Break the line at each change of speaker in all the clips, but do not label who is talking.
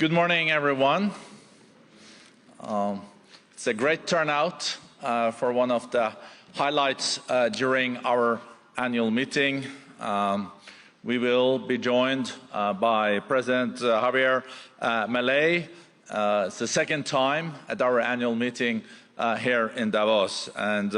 Good morning, everyone. It's a great turnout for one of the highlights during our annual meeting. We will be joined by President Javier Milei. It's the second time at our annual meeting here in Davos. And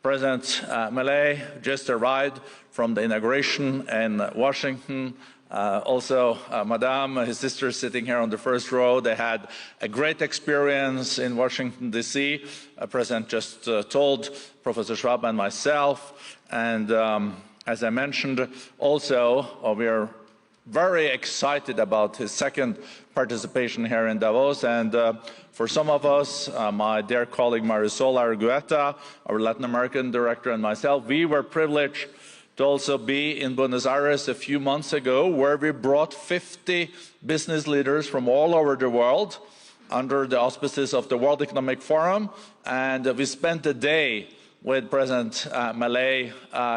President Milei just arrived from the inauguration in Washington. Also, Madame, his sister, is sitting here on the first row. They had a great experience in Washington, D.C. President just told Professor Schwab and myself. And as I mentioned, also, we are very excited about his second participation here in Davos. And for some of us, my dear colleague Marisol Argueta, our Latin American director, and myself, we were privileged to also be in Buenos Aires a few months ago, where we brought 50 business leaders from all over the world under the auspices of the World Economic Forum. And we spent a day with President Milei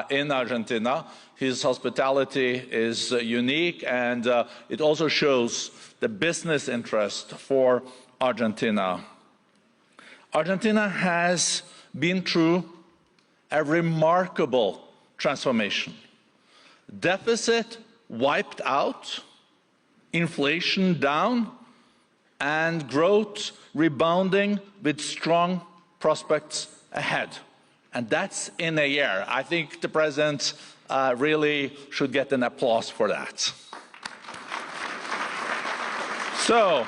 in Argentina. His hospitality is unique, and it also shows the business interest for Argentina. Argentina has been through a remarkable transformation. Deficit wiped out, inflation down, and growth rebounding with strong prospects ahead. And that's in a year. I think the President really should get an applause for that. So,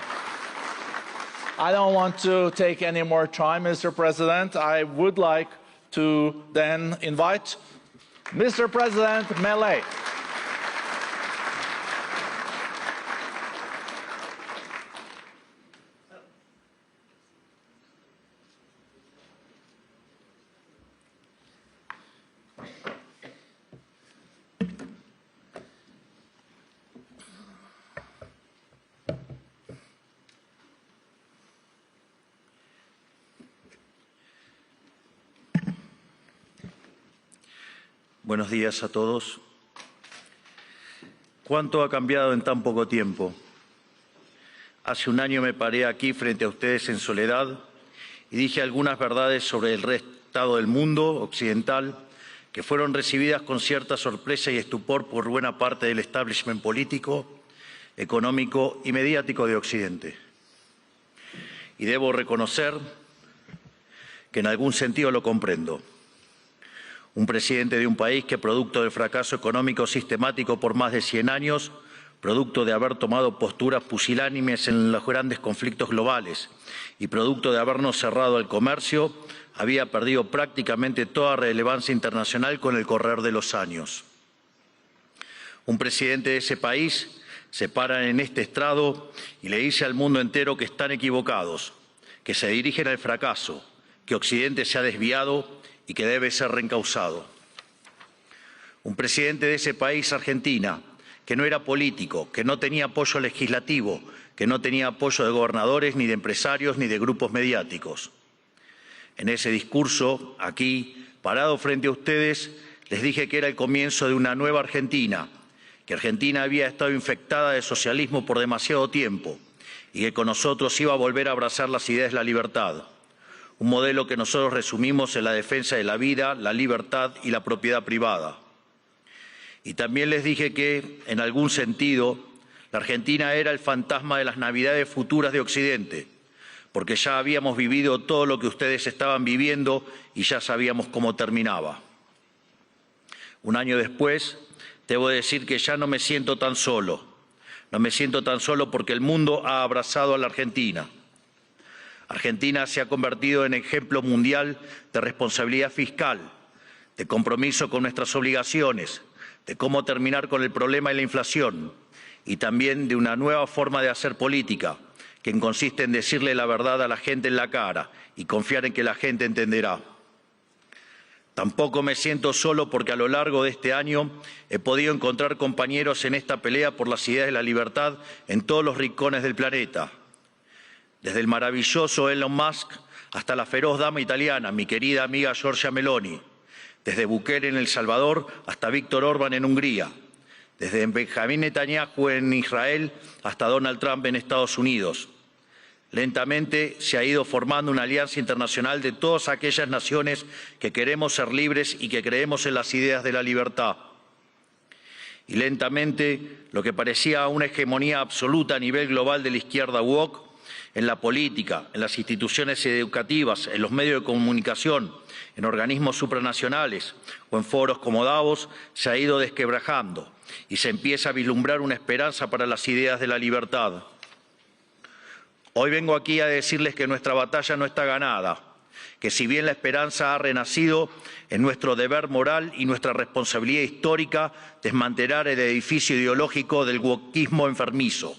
I don't want to take any more time, Mr. President. I would like to then invite Mr. President Milei.
Buenos días a todos. ¿Cuánto ha cambiado en tan poco tiempo? Hace un año me paré aquí frente a ustedes en soledad y dije algunas verdades sobre el estado del mundo occidental que fueron recibidas con cierta sorpresa y estupor por buena parte del establishment político, económico y mediático de Occidente. Y debo reconocer que en algún sentido lo comprendo. Un presidente de un país que, producto del fracaso económico sistemático por más de 100 años, producto de haber tomado posturas pusilánimes en los grandes conflictos globales y producto de habernos cerrado al comercio, había perdido prácticamente toda relevancia internacional con el correr de los años. Un presidente de ese país se para en este estrado y le dice al mundo entero que están equivocados, que se dirigen al fracaso, que Occidente se ha desviado y que debe ser reencauzado. Un presidente de ese país, Argentina, que no era político, que no tenía apoyo legislativo, que no tenía apoyo de gobernadores, ni de empresarios, ni de grupos mediáticos. En ese discurso, aquí, parado frente a ustedes, les dije que era el comienzo de una nueva Argentina, que Argentina había estado infectada de socialismo por demasiado tiempo y que con nosotros iba a volver a abrazar las ideas de la libertad. Un modelo que nosotros resumimos en la defensa de la vida, la libertad y la propiedad privada. Y también les dije que, en algún sentido, la Argentina era el fantasma de las Navidades futuras de Occidente, porque ya habíamos vivido todo lo que ustedes estaban viviendo y ya sabíamos cómo terminaba. Un año después, debo decir que ya no me siento tan solo. No me siento tan solo porque el mundo ha abrazado a la Argentina. Argentina se ha convertido en ejemplo mundial de responsabilidad fiscal, de compromiso con nuestras obligaciones, de cómo terminar con el problema de la inflación y también de una nueva forma de hacer política, que consiste en decirle la verdad a la gente en la cara y confiar en que la gente entenderá. Tampoco me siento solo porque a lo largo de este año he podido encontrar compañeros en esta pelea por las ideas de la libertad en todos los rincones del planeta. Desde el maravilloso Elon Musk hasta la feroz dama italiana, mi querida amiga Giorgia Meloni. Desde Bukele en El Salvador hasta Víctor Orbán en Hungría. desde Benjamín Netanyahu en Israel hasta Donald Trump en Estados Unidos. Lentamente se ha ido formando una alianza internacional de todas aquellas naciones que queremos ser libres y que creemos en las ideas de la libertad. Y lentamente lo que parecía una hegemonía absoluta a nivel global de la izquierda woke, en la política, en las instituciones educativas, en los medios de comunicación, en organismos supranacionales o en foros como Davos, se ha ido desquebrajando y se empieza a vislumbrar una esperanza para las ideas de la libertad. Hoy vengo aquí a decirles que nuestra batalla no está ganada, que si bien la esperanza ha renacido, es nuestro deber moral y nuestra responsabilidad histórica desmantelar el edificio ideológico del wokismo enfermizo.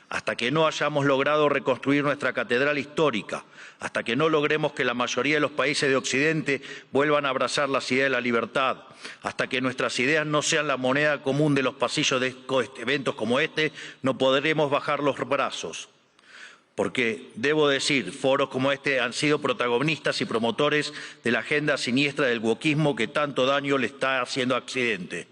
Hasta que no hayamos logrado reconstruir nuestra catedral histórica, hasta que no logremos que la mayoría de los países de Occidente vuelvan a abrazar las ideas de la libertad, hasta que nuestras ideas no sean la moneda común de los pasillos de eventos como este, no podremos bajar los brazos. Porque, debo decir, foros como este han sido protagonistas y promotores de la agenda siniestra del wokismo que tanto daño le está haciendo a Occidente.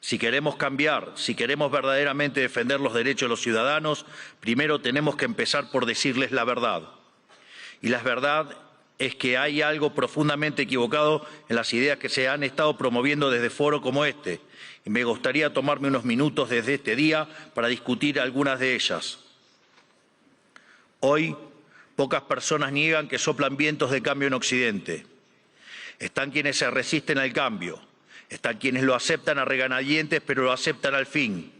Si queremos cambiar, si queremos verdaderamente defender los derechos de los ciudadanos, primero tenemos que empezar por decirles la verdad. Y la verdad es que hay algo profundamente equivocado en las ideas que se han estado promoviendo desde foros como este. Y me gustaría tomarme unos minutos desde este día para discutir algunas de ellas. Hoy, pocas personas niegan que soplan vientos de cambio en Occidente. Están quienes se resisten al cambio. Están quienes lo aceptan a regañadientes, pero lo aceptan al fin.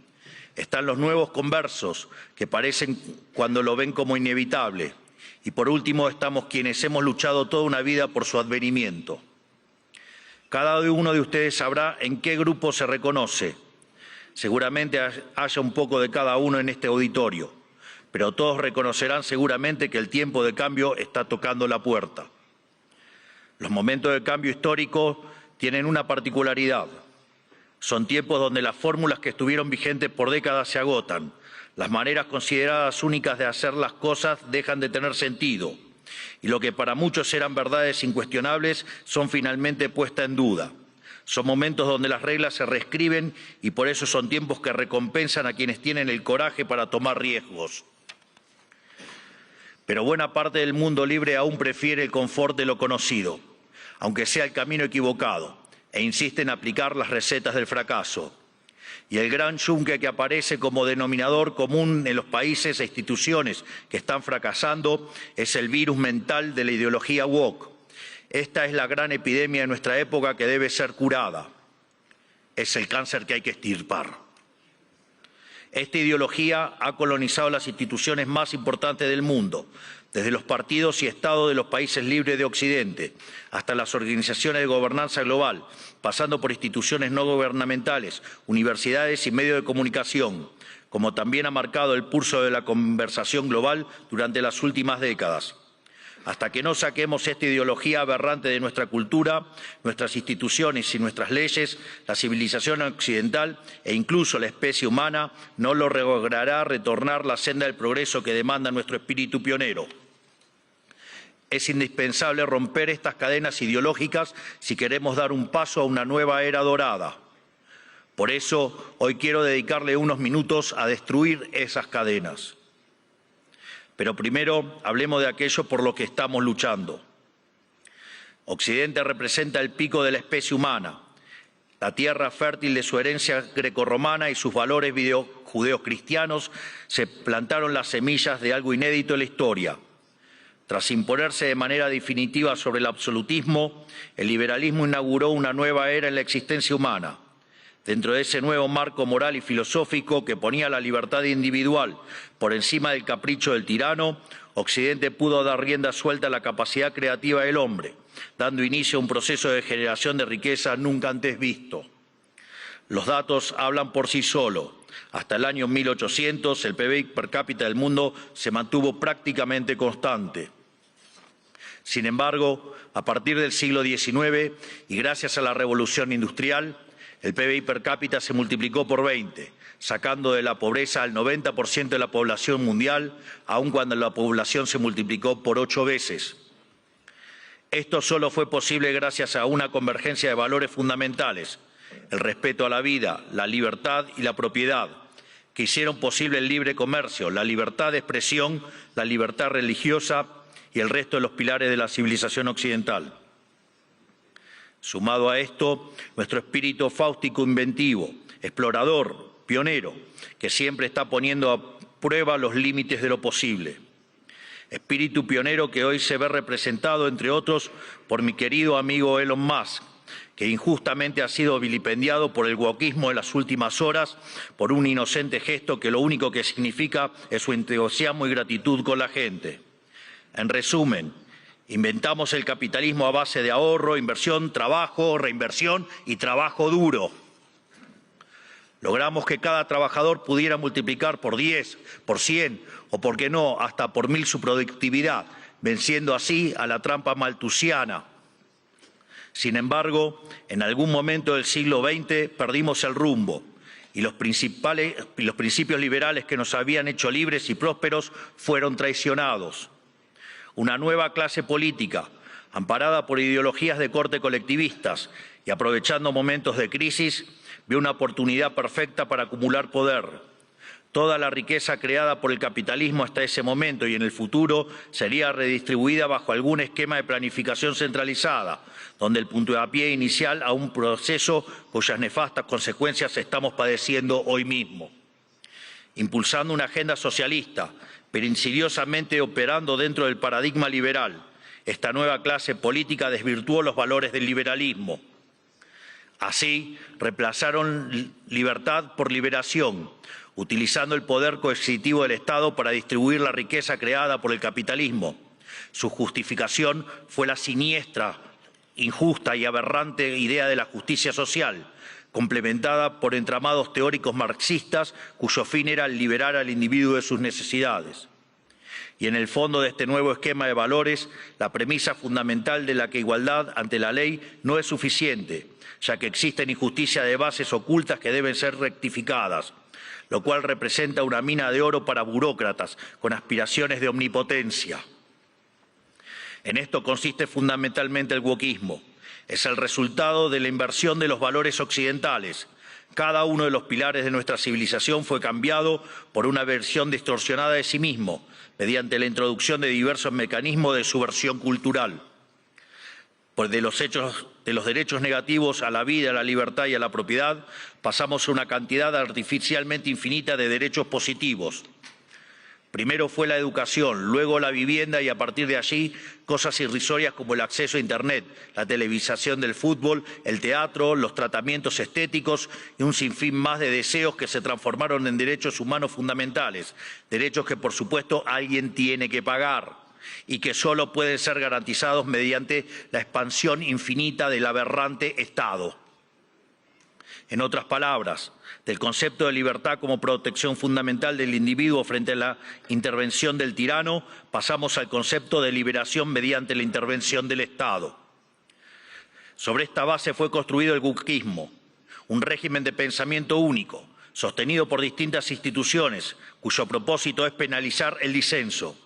Están los nuevos conversos, que parecen cuando lo ven como inevitable. Y por último, estamos quienes hemos luchado toda una vida por su advenimiento. Cada uno de ustedes sabrá en qué grupo se reconoce. Seguramente haya un poco de cada uno en este auditorio, pero todos reconocerán seguramente que el tiempo de cambio está tocando la puerta. Los momentos de cambio histórico tienen una particularidad. Son tiempos donde las fórmulas que estuvieron vigentes por décadas se agotan. Las maneras consideradas únicas de hacer las cosas dejan de tener sentido. Y lo que para muchos eran verdades incuestionables son finalmente puestas en duda. Son momentos donde las reglas se reescriben y por eso son tiempos que recompensan a quienes tienen el coraje para tomar riesgos. Pero buena parte del mundo libre aún prefiere el confort de lo conocido, aunque sea el camino equivocado, e insiste en aplicar las recetas del fracaso. Y el gran yunque que aparece como denominador común en los países e instituciones que están fracasando es el virus mental de la ideología woke. Esta es la gran epidemia de nuestra época que debe ser curada. Es el cáncer que hay que extirpar. Esta ideología ha colonizado las instituciones más importantes del mundo, desde los partidos y estados de los países libres de Occidente, hasta las organizaciones de gobernanza global, pasando por instituciones no gubernamentales, universidades y medios de comunicación, como también ha marcado el pulso de la conversación global durante las últimas décadas. Hasta que no saquemos esta ideología aberrante de nuestra cultura, nuestras instituciones y nuestras leyes, la civilización occidental e incluso la especie humana no logrará retornar la senda del progreso que demanda nuestro espíritu pionero. Es indispensable romper estas cadenas ideológicas si queremos dar un paso a una nueva era dorada. Por eso, hoy quiero dedicarle unos minutos a destruir esas cadenas. Pero primero, hablemos de aquello por lo que estamos luchando. Occidente representa el pico de la especie humana, la tierra fértil de su herencia grecorromana y sus valores judeocristianos se plantaron las semillas de algo inédito en la historia. Tras imponerse de manera definitiva sobre el absolutismo, el liberalismo inauguró una nueva era en la existencia humana. Dentro de ese nuevo marco moral y filosófico que ponía la libertad individual por encima del capricho del tirano, Occidente pudo dar rienda suelta a la capacidad creativa del hombre, dando inicio a un proceso de generación de riqueza nunca antes visto. Los datos hablan por sí solos. Hasta el año 1800, el PBI per cápita del mundo se mantuvo prácticamente constante. Sin embargo, a partir del siglo XIX y gracias a la revolución industrial, el PBI per cápita se multiplicó por 20, sacando de la pobreza al 90% de la población mundial, aun cuando la población se multiplicó por 8 veces. Esto solo fue posible gracias a una convergencia de valores fundamentales: el respeto a la vida, la libertad y la propiedad, que hicieron posible el libre comercio, la libertad de expresión, la libertad religiosa y el resto de los pilares de la civilización occidental. Sumado a esto, nuestro espíritu fáustico inventivo, explorador, pionero, que siempre está poniendo a prueba los límites de lo posible. Espíritu pionero que hoy se ve representado, entre otros, por mi querido amigo Elon Musk, que injustamente ha sido vilipendiado por el wokismo en las últimas horas por un inocente gesto que lo único que significa es su entusiasmo y gratitud con la gente. En resumen, inventamos el capitalismo a base de ahorro, inversión, trabajo, reinversión y trabajo duro. Logramos que cada trabajador pudiera multiplicar por 10, por 100 o, por qué no, hasta por 1000 su productividad, venciendo así a la trampa malthusiana. Sin embargo, en algún momento del siglo XX perdimos el rumbo y los principios liberales que nos habían hecho libres y prósperos fueron traicionados. Una nueva clase política, amparada por ideologías de corte colectivistas y aprovechando momentos de crisis, vio una oportunidad perfecta para acumular poder. Toda la riqueza creada por el capitalismo hasta ese momento y en el futuro sería redistribuida bajo algún esquema de planificación centralizada, donde el puntapié inicial a un proceso cuyas nefastas consecuencias estamos padeciendo hoy mismo. Impulsando una agenda socialista, pero insidiosamente operando dentro del paradigma liberal, esta nueva clase política desvirtuó los valores del liberalismo. Así, reemplazaron libertad por liberación, utilizando el poder coercitivo del Estado para distribuir la riqueza creada por el capitalismo. Su justificación fue la siniestra, injusta y aberrante idea de la justicia social, complementada por entramados teóricos marxistas cuyo fin era liberar al individuo de sus necesidades. Y en el fondo de este nuevo esquema de valores, la premisa fundamental de la que igualdad ante la ley no es suficiente, ya que existen injusticias de bases ocultas que deben ser rectificadas, lo cual representa una mina de oro para burócratas con aspiraciones de omnipotencia. En esto consiste fundamentalmente el wokismo. Es el resultado de la inversión de los valores occidentales. Cada uno de los pilares de nuestra civilización fue cambiado por una versión distorsionada de sí mismo, mediante la introducción de diversos mecanismos de subversión cultural. De los derechos negativos a la vida, a la libertad y a la propiedad, pasamos a una cantidad artificialmente infinita de derechos positivos. Primero fue la educación, luego la vivienda y a partir de allí cosas irrisorias como el acceso a Internet, la televisación del fútbol, el teatro, los tratamientos estéticos y un sinfín más de deseos que se transformaron en derechos humanos fundamentales, derechos que por supuesto alguien tiene que pagar y que solo pueden ser garantizados mediante la expansión infinita del aberrante Estado. En otras palabras, del concepto de libertad como protección fundamental del individuo frente a la intervención del tirano, pasamos al concepto de liberación mediante la intervención del Estado. Sobre esta base fue construido el wokismo, un régimen de pensamiento único, sostenido por distintas instituciones, cuyo propósito es penalizar el disenso.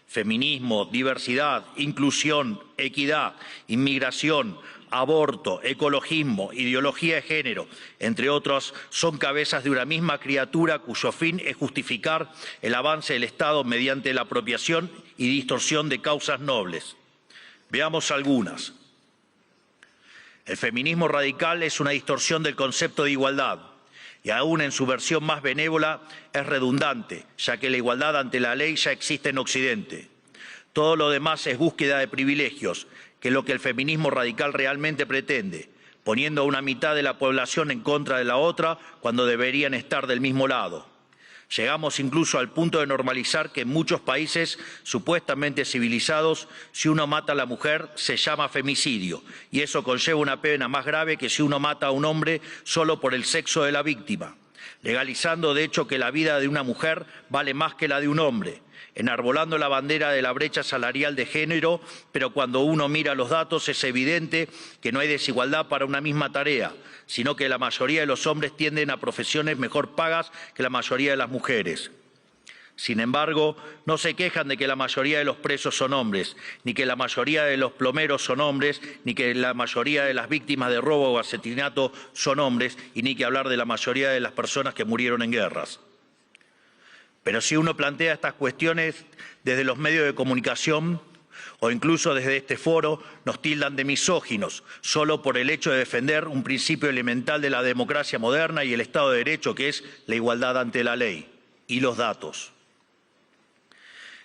Feminismo, diversidad, inclusión, equidad, inmigración, aborto, ecologismo, ideología de género, entre otros, son cabezas de una misma criatura cuyo fin es justificar el avance del Estado mediante la apropiación y distorsión de causas nobles. Veamos algunas. El feminismo radical es una distorsión del concepto de igualdad y aún en su versión más benévola es redundante, ya que la igualdad ante la ley ya existe en Occidente. Todo lo demás es búsqueda de privilegios, que es lo que el feminismo radical realmente pretende, poniendo a una mitad de la población en contra de la otra cuando deberían estar del mismo lado. Llegamos incluso al punto de normalizar que en muchos países supuestamente civilizados, si uno mata a la mujer se llama femicidio, y eso conlleva una pena más grave que si uno mata a un hombre solo por el sexo de la víctima, legalizando de hecho que la vida de una mujer vale más que la de un hombre, enarbolando la bandera de la brecha salarial de género, pero cuando uno mira los datos es evidente que no hay desigualdad para una misma tarea, sino que la mayoría de los hombres tienden a profesiones mejor pagas que la mayoría de las mujeres. Sin embargo, no se quejan de que la mayoría de los presos son hombres, ni que la mayoría de los plomeros son hombres, ni que la mayoría de las víctimas de robo o asesinato son hombres, y ni que hablar de la mayoría de las personas que murieron en guerras. Pero si uno plantea estas cuestiones desde los medios de comunicación o incluso desde este foro, nos tildan de misóginos, solo por el hecho de defender un principio elemental de la democracia moderna y el Estado de Derecho, que es la igualdad ante la ley y los datos.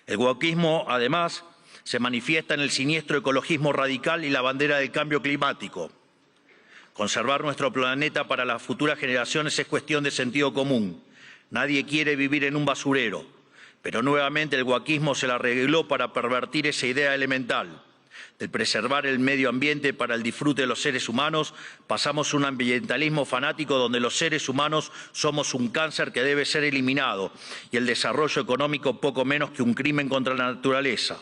El wokismo, además, se manifiesta en el siniestro ecologismo radical y la bandera del cambio climático. Conservar nuestro planeta para las futuras generaciones es cuestión de sentido común. Nadie quiere vivir en un basurero, pero nuevamente el wokismo se la arregló para pervertir esa idea elemental. Del preservar el medio ambiente para el disfrute de los seres humanos, pasamos a un ambientalismo fanático donde los seres humanos somos un cáncer que debe ser eliminado y el desarrollo económico poco menos que un crimen contra la naturaleza.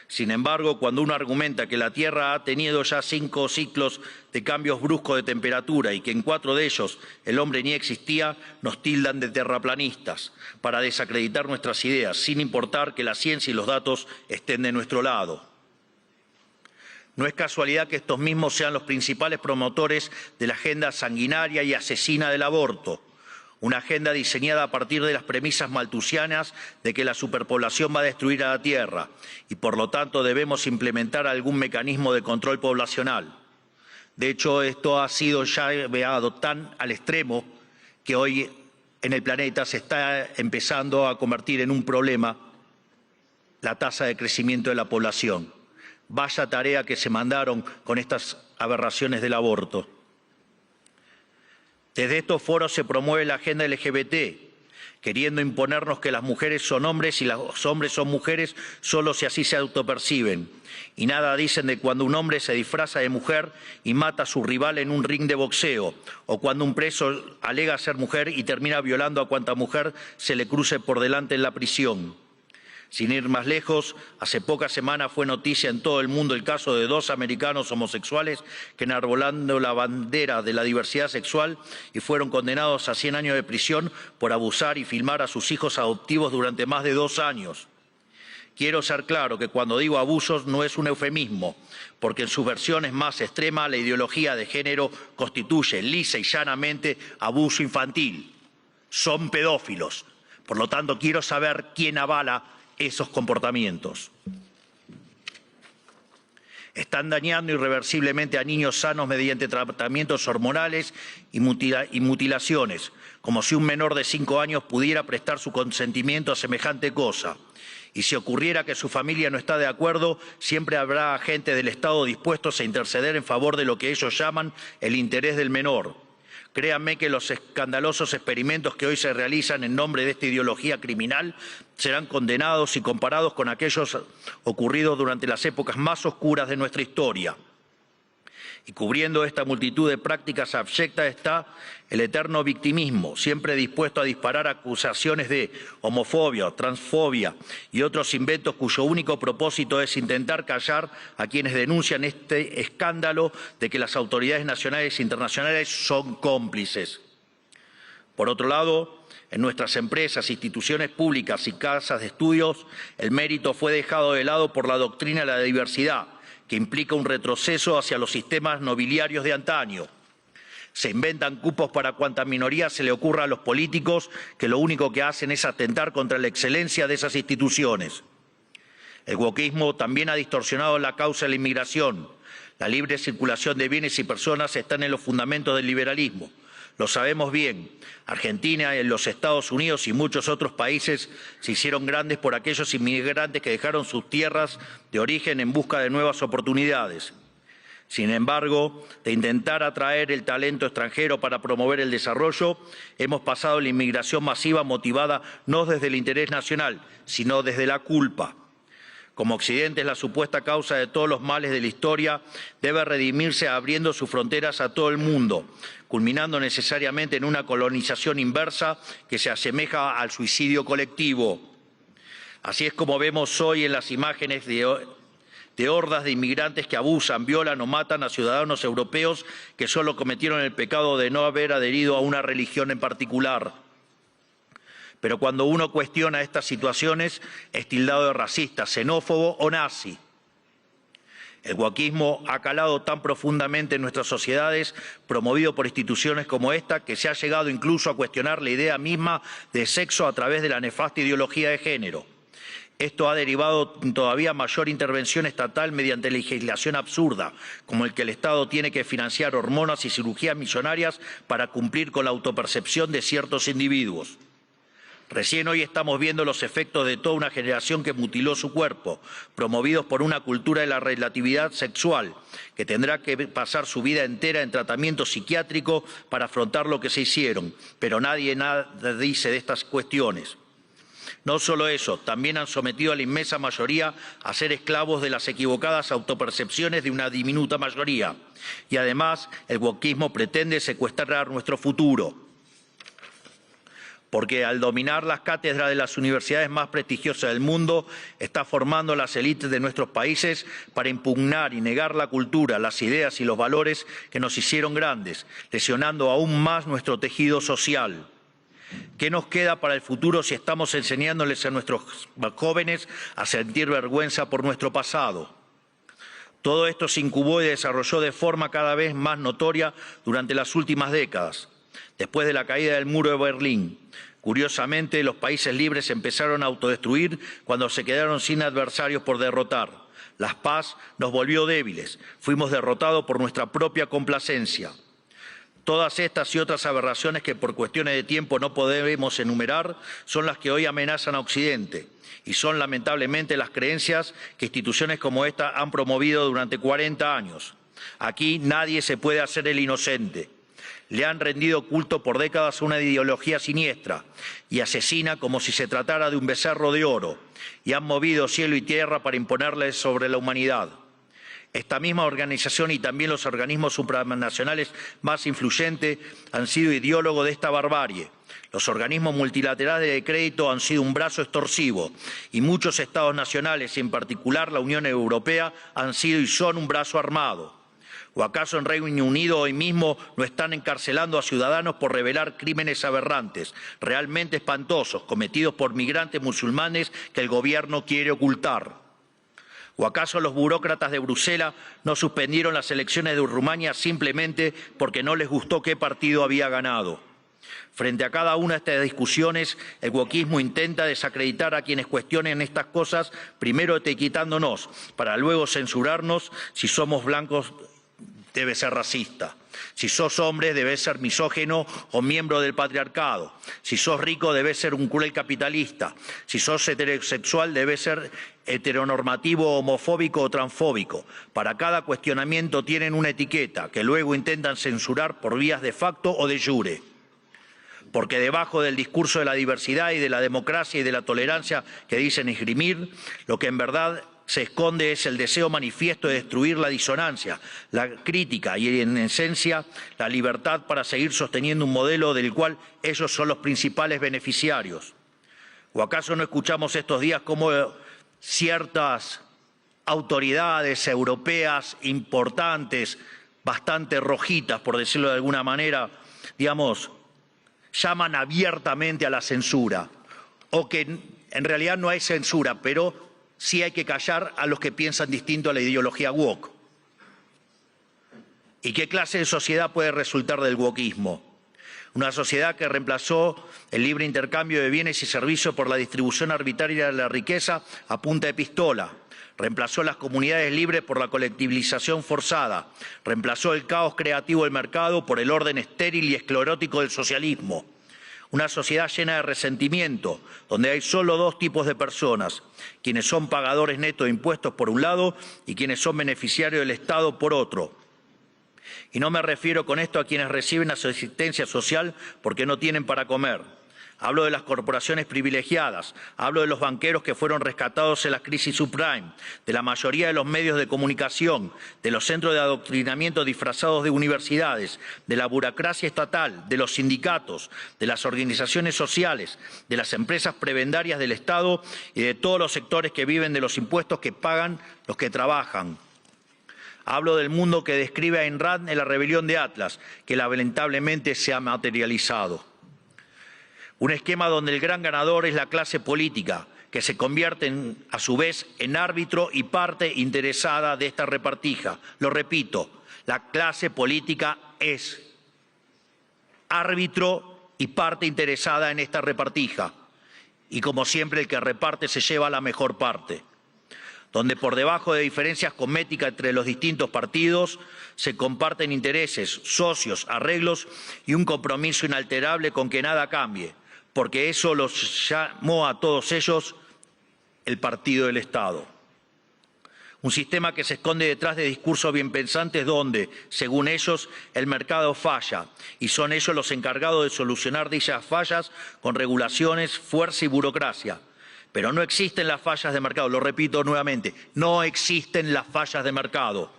Sin embargo, cuando uno argumenta que la Tierra ha tenido ya 5 ciclos de cambios bruscos de temperatura y que en 4 de ellos el hombre ni existía, nos tildan de terraplanistas para desacreditar nuestras ideas, sin importar que la ciencia y los datos estén de nuestro lado. No es casualidad que estos mismos sean los principales promotores de la agenda sanguinaria y asesina del aborto, una agenda diseñada a partir de las premisas malthusianas de que la superpoblación va a destruir a la Tierra y, por lo tanto, debemos implementar algún mecanismo de control poblacional. De hecho, esto ha sido ya llevado tan al extremo que hoy en el planeta se está empezando a convertir en un problema la tasa de crecimiento de la población. Vaya tarea que se mandaron con estas aberraciones del aborto. Desde estos foros se promueve la agenda LGBT, queriendo imponernos que las mujeres son hombres y los hombres son mujeres solo si así se autoperciben. Y nada dicen de cuando un hombre se disfraza de mujer y mata a su rival en un ring de boxeo, o cuando un preso alega ser mujer y termina violando a cuanta mujer se le cruce por delante en la prisión. Sin ir más lejos, hace pocas semanas fue noticia en todo el mundo el caso de 2 americanos homosexuales que enarbolando la bandera de la diversidad sexual y fueron condenados a 100 años de prisión por abusar y filmar a sus hijos adoptivos durante más de 2 años. Quiero ser claro que cuando digo abusos no es un eufemismo, porque en sus versiones más extremas la ideología de género constituye lisa y llanamente abuso infantil. Son pedófilos. Por lo tanto, quiero saber quién avala esos comportamientos. Están dañando irreversiblemente a niños sanos mediante tratamientos hormonales y mutilaciones, como si un menor de 5 años pudiera prestar su consentimiento a semejante cosa. Y si ocurriera que su familia no está de acuerdo, siempre habrá agentes del Estado dispuestos a interceder en favor de lo que ellos llaman el interés del menor. Créanme que los escandalosos experimentos que hoy se realizan en nombre de esta ideología criminal serán condenados y comparados con aquellos ocurridos durante las épocas más oscuras de nuestra historia. Y cubriendo esta multitud de prácticas abyectas está el eterno victimismo, siempre dispuesto a disparar acusaciones de homofobia, transfobia y otros inventos cuyo único propósito es intentar callar a quienes denuncian este escándalo de que las autoridades nacionales e internacionales son cómplices. Por otro lado, en nuestras empresas, instituciones públicas y casas de estudios, el mérito fue dejado de lado por la doctrina de la diversidad, que implica un retroceso hacia los sistemas nobiliarios de antaño. Se inventan cupos para cuanta minoría se le ocurra a los políticos, que lo único que hacen es atentar contra la excelencia de esas instituciones. El wokismo también ha distorsionado la causa de la inmigración. La libre circulación de bienes y personas están en los fundamentos del liberalismo. Lo sabemos bien. Argentina, los Estados Unidos y muchos otros países se hicieron grandes por aquellos inmigrantes que dejaron sus tierras de origen en busca de nuevas oportunidades. Sin embargo, de intentar atraer el talento extranjero para promover el desarrollo, hemos pasado a la inmigración masiva motivada no desde el interés nacional, sino desde la culpa. Como Occidente es la supuesta causa de todos los males de la historia, debe redimirse abriendo sus fronteras a todo el mundo, culminando necesariamente en una colonización inversa que se asemeja al suicidio colectivo. Así es como vemos hoy en las imágenes de hordas de inmigrantes que abusan, violan o matan a ciudadanos europeos que solo cometieron el pecado de no haber adherido a una religión en particular. Pero cuando uno cuestiona estas situaciones es tildado de racista, xenófobo o nazi. El guaquismo ha calado tan profundamente en nuestras sociedades, promovido por instituciones como esta, que se ha llegado incluso a cuestionar la idea misma de sexo a través de la nefasta ideología de género. Esto ha derivado en todavía mayor intervención estatal mediante legislación absurda, como el que el Estado tiene que financiar hormonas y cirugías millonarias para cumplir con la autopercepción de ciertos individuos. Recién hoy estamos viendo los efectos de toda una generación que mutiló su cuerpo, promovidos por una cultura de la relatividad sexual, que tendrá que pasar su vida entera en tratamiento psiquiátrico para afrontar lo que se hicieron, pero nadie nada dice de estas cuestiones. No solo eso, también han sometido a la inmensa mayoría a ser esclavos de las equivocadas autopercepciones de una diminuta mayoría. Y además, el wokismo pretende secuestrar nuestro futuro, porque al dominar las cátedras de las universidades más prestigiosas del mundo, está formando las élites de nuestros países para impugnar y negar la cultura, las ideas y los valores que nos hicieron grandes, lesionando aún más nuestro tejido social. ¿Qué nos queda para el futuro si estamos enseñándoles a nuestros jóvenes a sentir vergüenza por nuestro pasado? Todo esto se incubó y desarrolló de forma cada vez más notoria durante las últimas décadas. Después de la caída del muro de Berlín, curiosamente, los países libres empezaron a autodestruir cuando se quedaron sin adversarios por derrotar. La paz nos volvió débiles, fuimos derrotados por nuestra propia complacencia. Todas estas y otras aberraciones que por cuestiones de tiempo no podemos enumerar son las que hoy amenazan a Occidente y son lamentablemente las creencias que instituciones como esta han promovido durante 40 años. Aquí nadie se puede hacer el inocente. Le han rendido culto por décadas a una ideología siniestra y asesina como si se tratara de un becerro de oro, y han movido cielo y tierra para imponerle sobre la humanidad. Esta misma organización y también los organismos supranacionales más influyentes han sido ideólogos de esta barbarie. Los organismos multilaterales de crédito han sido un brazo extorsivo y muchos estados nacionales, y en particular la Unión Europea, han sido y son un brazo armado. ¿O acaso en Reino Unido hoy mismo no están encarcelando a ciudadanos por revelar crímenes aberrantes, realmente espantosos, cometidos por migrantes musulmanes que el gobierno quiere ocultar? ¿O acaso los burócratas de Bruselas no suspendieron las elecciones de Rumania simplemente porque no les gustó qué partido había ganado? Frente a cada una de estas discusiones, el wokismo intenta desacreditar a quienes cuestionen estas cosas, primero etiquetándonos, para luego censurarnos. Si somos blancos, debe ser racista. Si sos hombre, debes ser misógino o miembro del patriarcado. Si sos rico, debes ser un cruel capitalista. Si sos heterosexual, debes ser heteronormativo, homofóbico o transfóbico. Para cada cuestionamiento tienen una etiqueta que luego intentan censurar por vías de facto o de jure. Porque debajo del discurso de la diversidad y de la democracia y de la tolerancia que dicen esgrimir, lo que en verdad se esconde es el deseo manifiesto de destruir la disonancia, la crítica y, en esencia, la libertad para seguir sosteniendo un modelo del cual ellos son los principales beneficiarios. ¿O acaso no escuchamos estos días cómo ciertas autoridades europeas importantes, bastante rojitas, por decirlo de alguna manera, llaman abiertamente a la censura? O que en realidad no hay censura, pero sí hay que callar a los que piensan distinto a la ideología woke. ¿Y qué clase de sociedad puede resultar del wokismo? Una sociedad que reemplazó el libre intercambio de bienes y servicios por la distribución arbitraria de la riqueza a punta de pistola. Reemplazó las comunidades libres por la colectivización forzada. Reemplazó el caos creativo del mercado por el orden estéril y esclerótico del socialismo. Una sociedad llena de resentimiento, donde hay solo dos tipos de personas: quienes son pagadores netos de impuestos por un lado y quienes son beneficiarios del Estado por otro. Y no me refiero con esto a quienes reciben asistencia social porque no tienen para comer. Hablo de las corporaciones privilegiadas, hablo de los banqueros que fueron rescatados en la crisis subprime, de la mayoría de los medios de comunicación, de los centros de adoctrinamiento disfrazados de universidades, de la burocracia estatal, de los sindicatos, de las organizaciones sociales, de las empresas prebendarias del Estado y de todos los sectores que viven de los impuestos que pagan los que trabajan. Hablo del mundo que describe Ayn Rand en La rebelión de Atlas, que lamentablemente se ha materializado. Un esquema donde el gran ganador es la clase política, que se convierte a su vez en árbitro y parte interesada de esta repartija. Lo repito, la clase política es árbitro y parte interesada en esta repartija. Y como siempre, el que reparte se lleva la mejor parte, donde por debajo de diferencias cosméticas entre los distintos partidos se comparten intereses, socios, arreglos y un compromiso inalterable con que nada cambie, porque eso los llamó a todos ellos el partido del Estado. Un sistema que se esconde detrás de discursos bien pensantes donde, según ellos, el mercado falla y son ellos los encargados de solucionar dichas fallas con regulaciones, fuerza y burocracia. Pero no existen las fallas de mercado, lo repito nuevamente, no existen las fallas de mercado.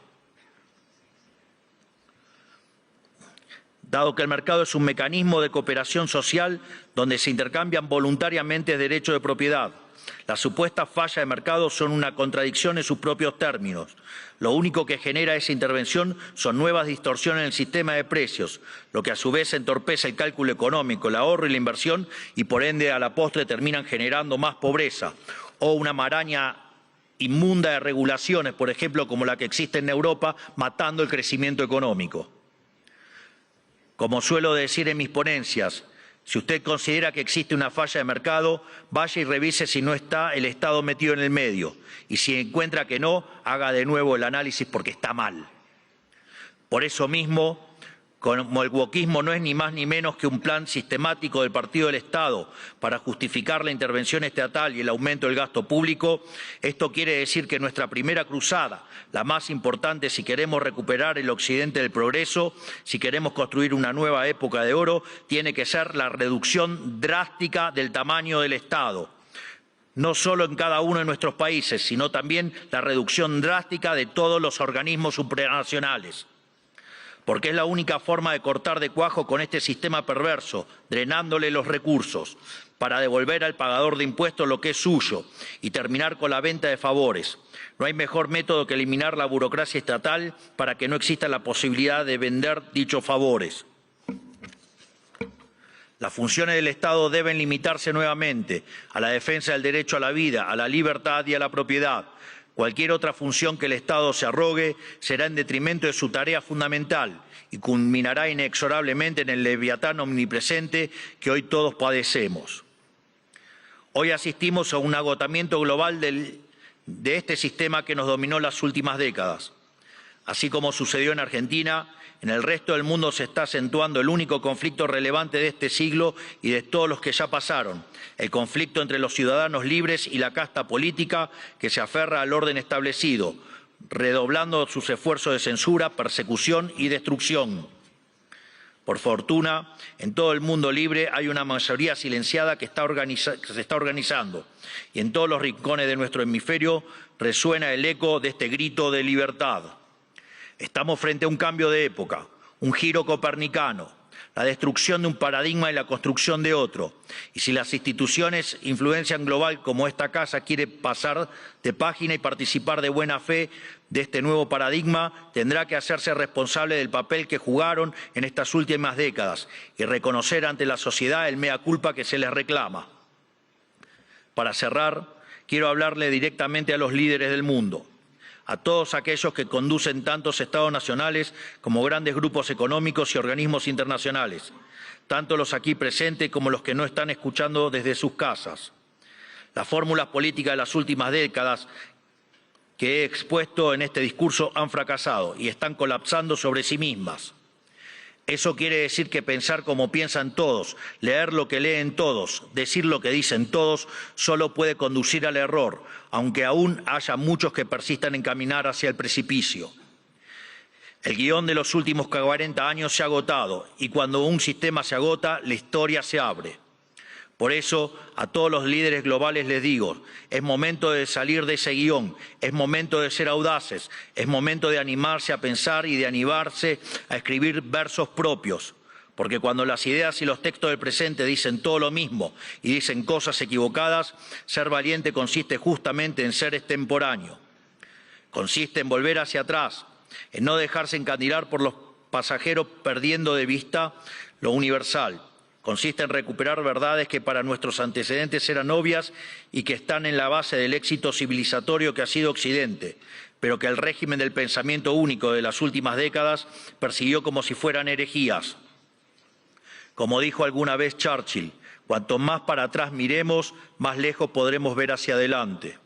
Dado que el mercado es un mecanismo de cooperación social donde se intercambian voluntariamente derechos de propiedad, las supuestas fallas de mercado son una contradicción en sus propios términos. Lo único que genera esa intervención son nuevas distorsiones en el sistema de precios, lo que a su vez entorpece el cálculo económico, el ahorro y la inversión y por ende a la postre terminan generando más pobreza o una maraña inmunda de regulaciones, por ejemplo, como la que existe en Europa, matando el crecimiento económico. Como suelo decir en mis ponencias, si usted considera que existe una falla de mercado, vaya y revise si no está el Estado metido en el medio. Y si encuentra que no, haga de nuevo el análisis porque está mal. Por eso mismo, como el wokismo no es ni más ni menos que un plan sistemático del partido del Estado para justificar la intervención estatal y el aumento del gasto público, esto quiere decir que nuestra primera cruzada, la más importante si queremos recuperar el occidente del progreso, si queremos construir una nueva época de oro, tiene que ser la reducción drástica del tamaño del Estado. No solo en cada uno de nuestros países, sino también la reducción drástica de todos los organismos supranacionales. Porque es la única forma de cortar de cuajo con este sistema perverso, drenándole los recursos, para devolver al pagador de impuestos lo que es suyo y terminar con la venta de favores. No hay mejor método que eliminar la burocracia estatal para que no exista la posibilidad de vender dichos favores. Las funciones del Estado deben limitarse nuevamente a la defensa del derecho a la vida, a la libertad y a la propiedad. Cualquier otra función que el Estado se arrogue será en detrimento de su tarea fundamental y culminará inexorablemente en el leviatán omnipresente que hoy todos padecemos. Hoy asistimos a un agotamiento global de este sistema que nos dominó las últimas décadas. Así como sucedió en Argentina, en el resto del mundo se está acentuando el único conflicto relevante de este siglo y de todos los que ya pasaron, el conflicto entre los ciudadanos libres y la casta política que se aferra al orden establecido, redoblando sus esfuerzos de censura, persecución y destrucción. Por fortuna, en todo el mundo libre hay una mayoría silenciada que se está organizando y en todos los rincones de nuestro hemisferio resuena el eco de este grito de libertad. Estamos frente a un cambio de época, un giro copernicano, la destrucción de un paradigma y la construcción de otro. Y si las instituciones influencian global como esta casa quiere pasar de página y participar de buena fe de este nuevo paradigma, tendrá que hacerse responsable del papel que jugaron en estas últimas décadas y reconocer ante la sociedad el mea culpa que se les reclama. Para cerrar, quiero hablarle directamente a los líderes del mundo, a todos aquellos que conducen tantos estados nacionales como grandes grupos económicos y organismos internacionales, tanto los aquí presentes como los que no están escuchando desde sus casas. Las fórmulas políticas de las últimas décadas que he expuesto en este discurso han fracasado y están colapsando sobre sí mismas. Eso quiere decir que pensar como piensan todos, leer lo que leen todos, decir lo que dicen todos, solo puede conducir al error, aunque aún haya muchos que persistan en caminar hacia el precipicio. El guión de los últimos 40 años se ha agotado y cuando un sistema se agota, la historia se abre. Por eso, a todos los líderes globales les digo, es momento de salir de ese guión, es momento de ser audaces, es momento de animarse a pensar y de animarse a escribir versos propios, porque cuando las ideas y los textos del presente dicen todo lo mismo y dicen cosas equivocadas, ser valiente consiste justamente en ser extemporáneo, consiste en volver hacia atrás, en no dejarse encandilar por los pasajeros perdiendo de vista lo universal. Consiste en recuperar verdades que para nuestros antecedentes eran obvias y que están en la base del éxito civilizatorio que ha sido Occidente, pero que el régimen del pensamiento único de las últimas décadas persiguió como si fueran herejías. Como dijo alguna vez Churchill, cuanto más para atrás miremos, más lejos podremos ver hacia adelante.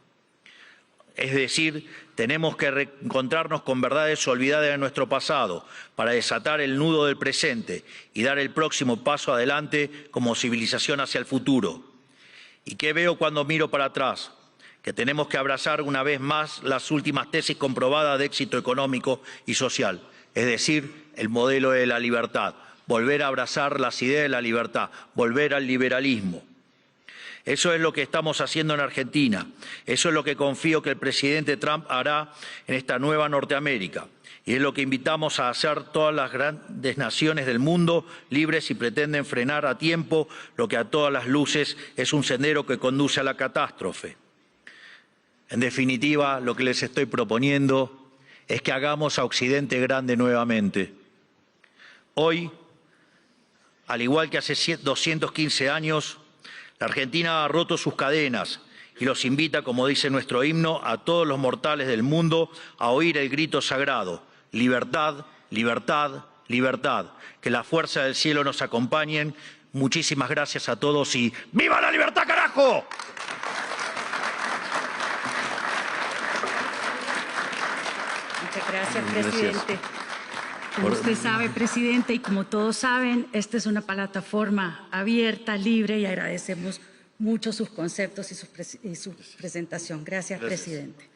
Es decir, tenemos que reencontrarnos con verdades olvidadas de nuestro pasado para desatar el nudo del presente y dar el próximo paso adelante como civilización hacia el futuro. ¿Y qué veo cuando miro para atrás? Que tenemos que abrazar una vez más las últimas tesis comprobadas de éxito económico y social, es decir, el modelo de la libertad, volver a abrazar las ideas de la libertad, volver al liberalismo. Eso es lo que estamos haciendo en Argentina. Eso es lo que confío que el presidente Trump hará en esta nueva Norteamérica. Y es lo que invitamos a hacer todas las grandes naciones del mundo, libres si pretenden frenar a tiempo lo que a todas las luces es un sendero que conduce a la catástrofe. En definitiva, lo que les estoy proponiendo es que hagamos a Occidente grande nuevamente. Hoy, al igual que hace 215 años, la Argentina ha roto sus cadenas y los invita, como dice nuestro himno, a todos los mortales del mundo a oír el grito sagrado: libertad, libertad, libertad. Que la fuerza del cielo nos acompañen. Muchísimas gracias a todos y ¡viva la libertad, carajo!
Muchas gracias, presidente. Como usted sabe, presidente, y como todos saben, esta es una plataforma abierta, libre, y agradecemos mucho sus conceptos y su presentación. Gracias, presidente.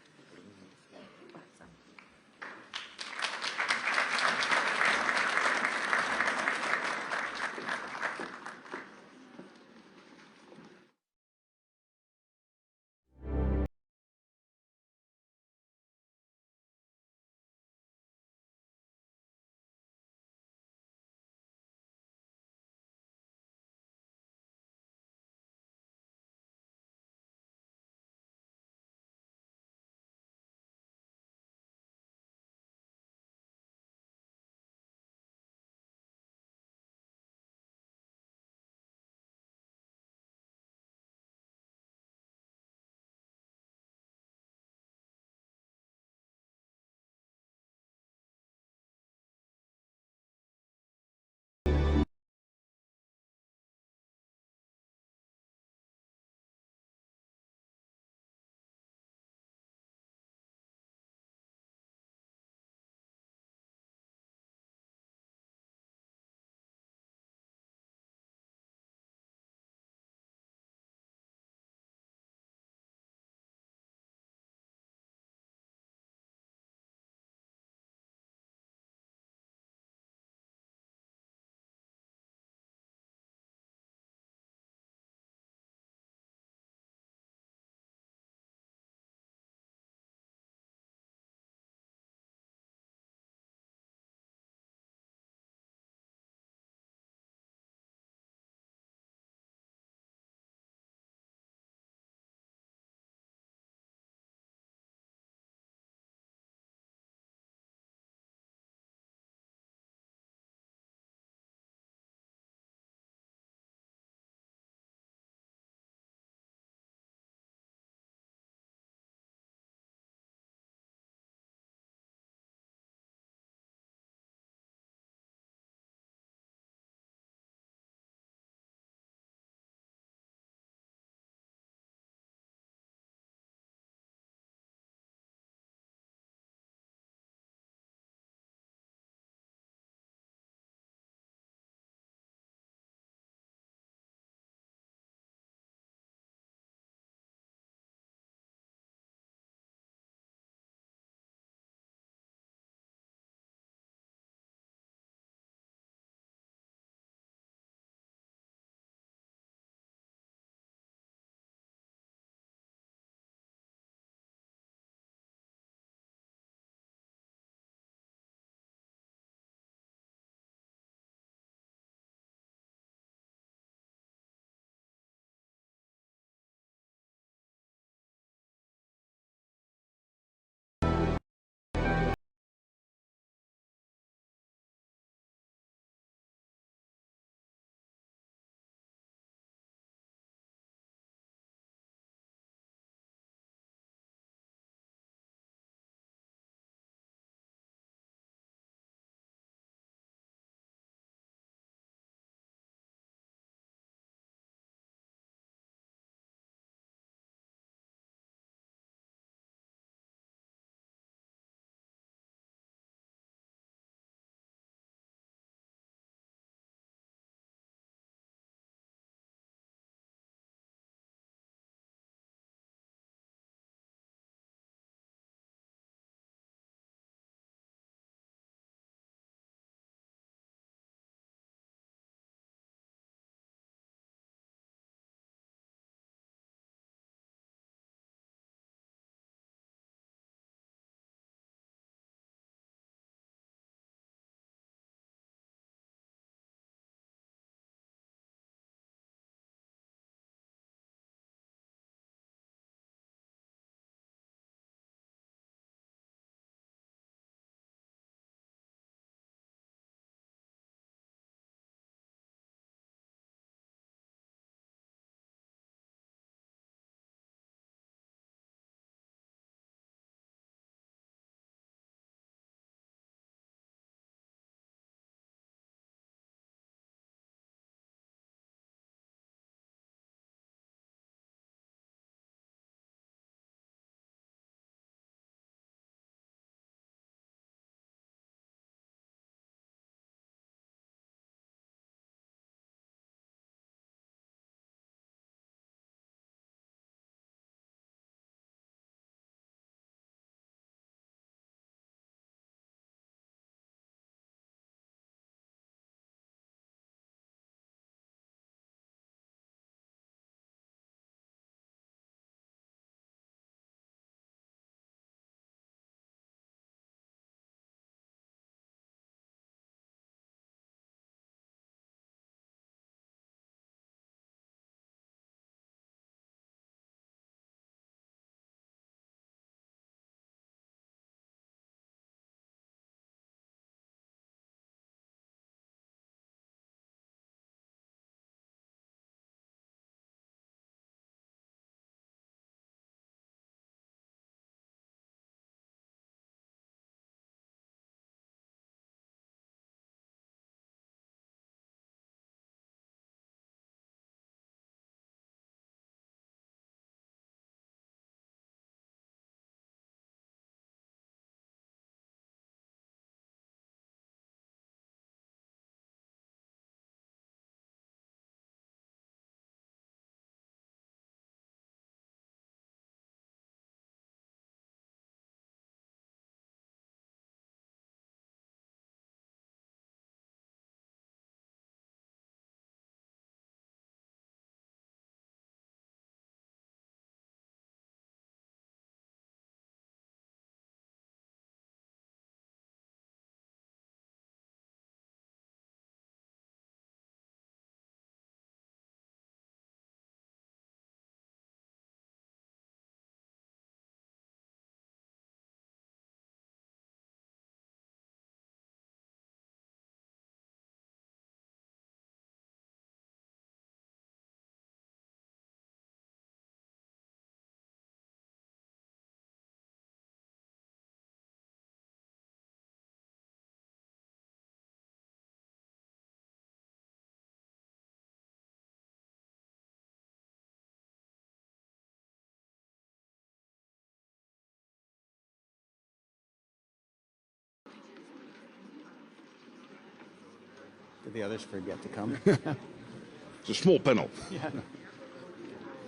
the others forget to come.
It's a small panel.
Yeah.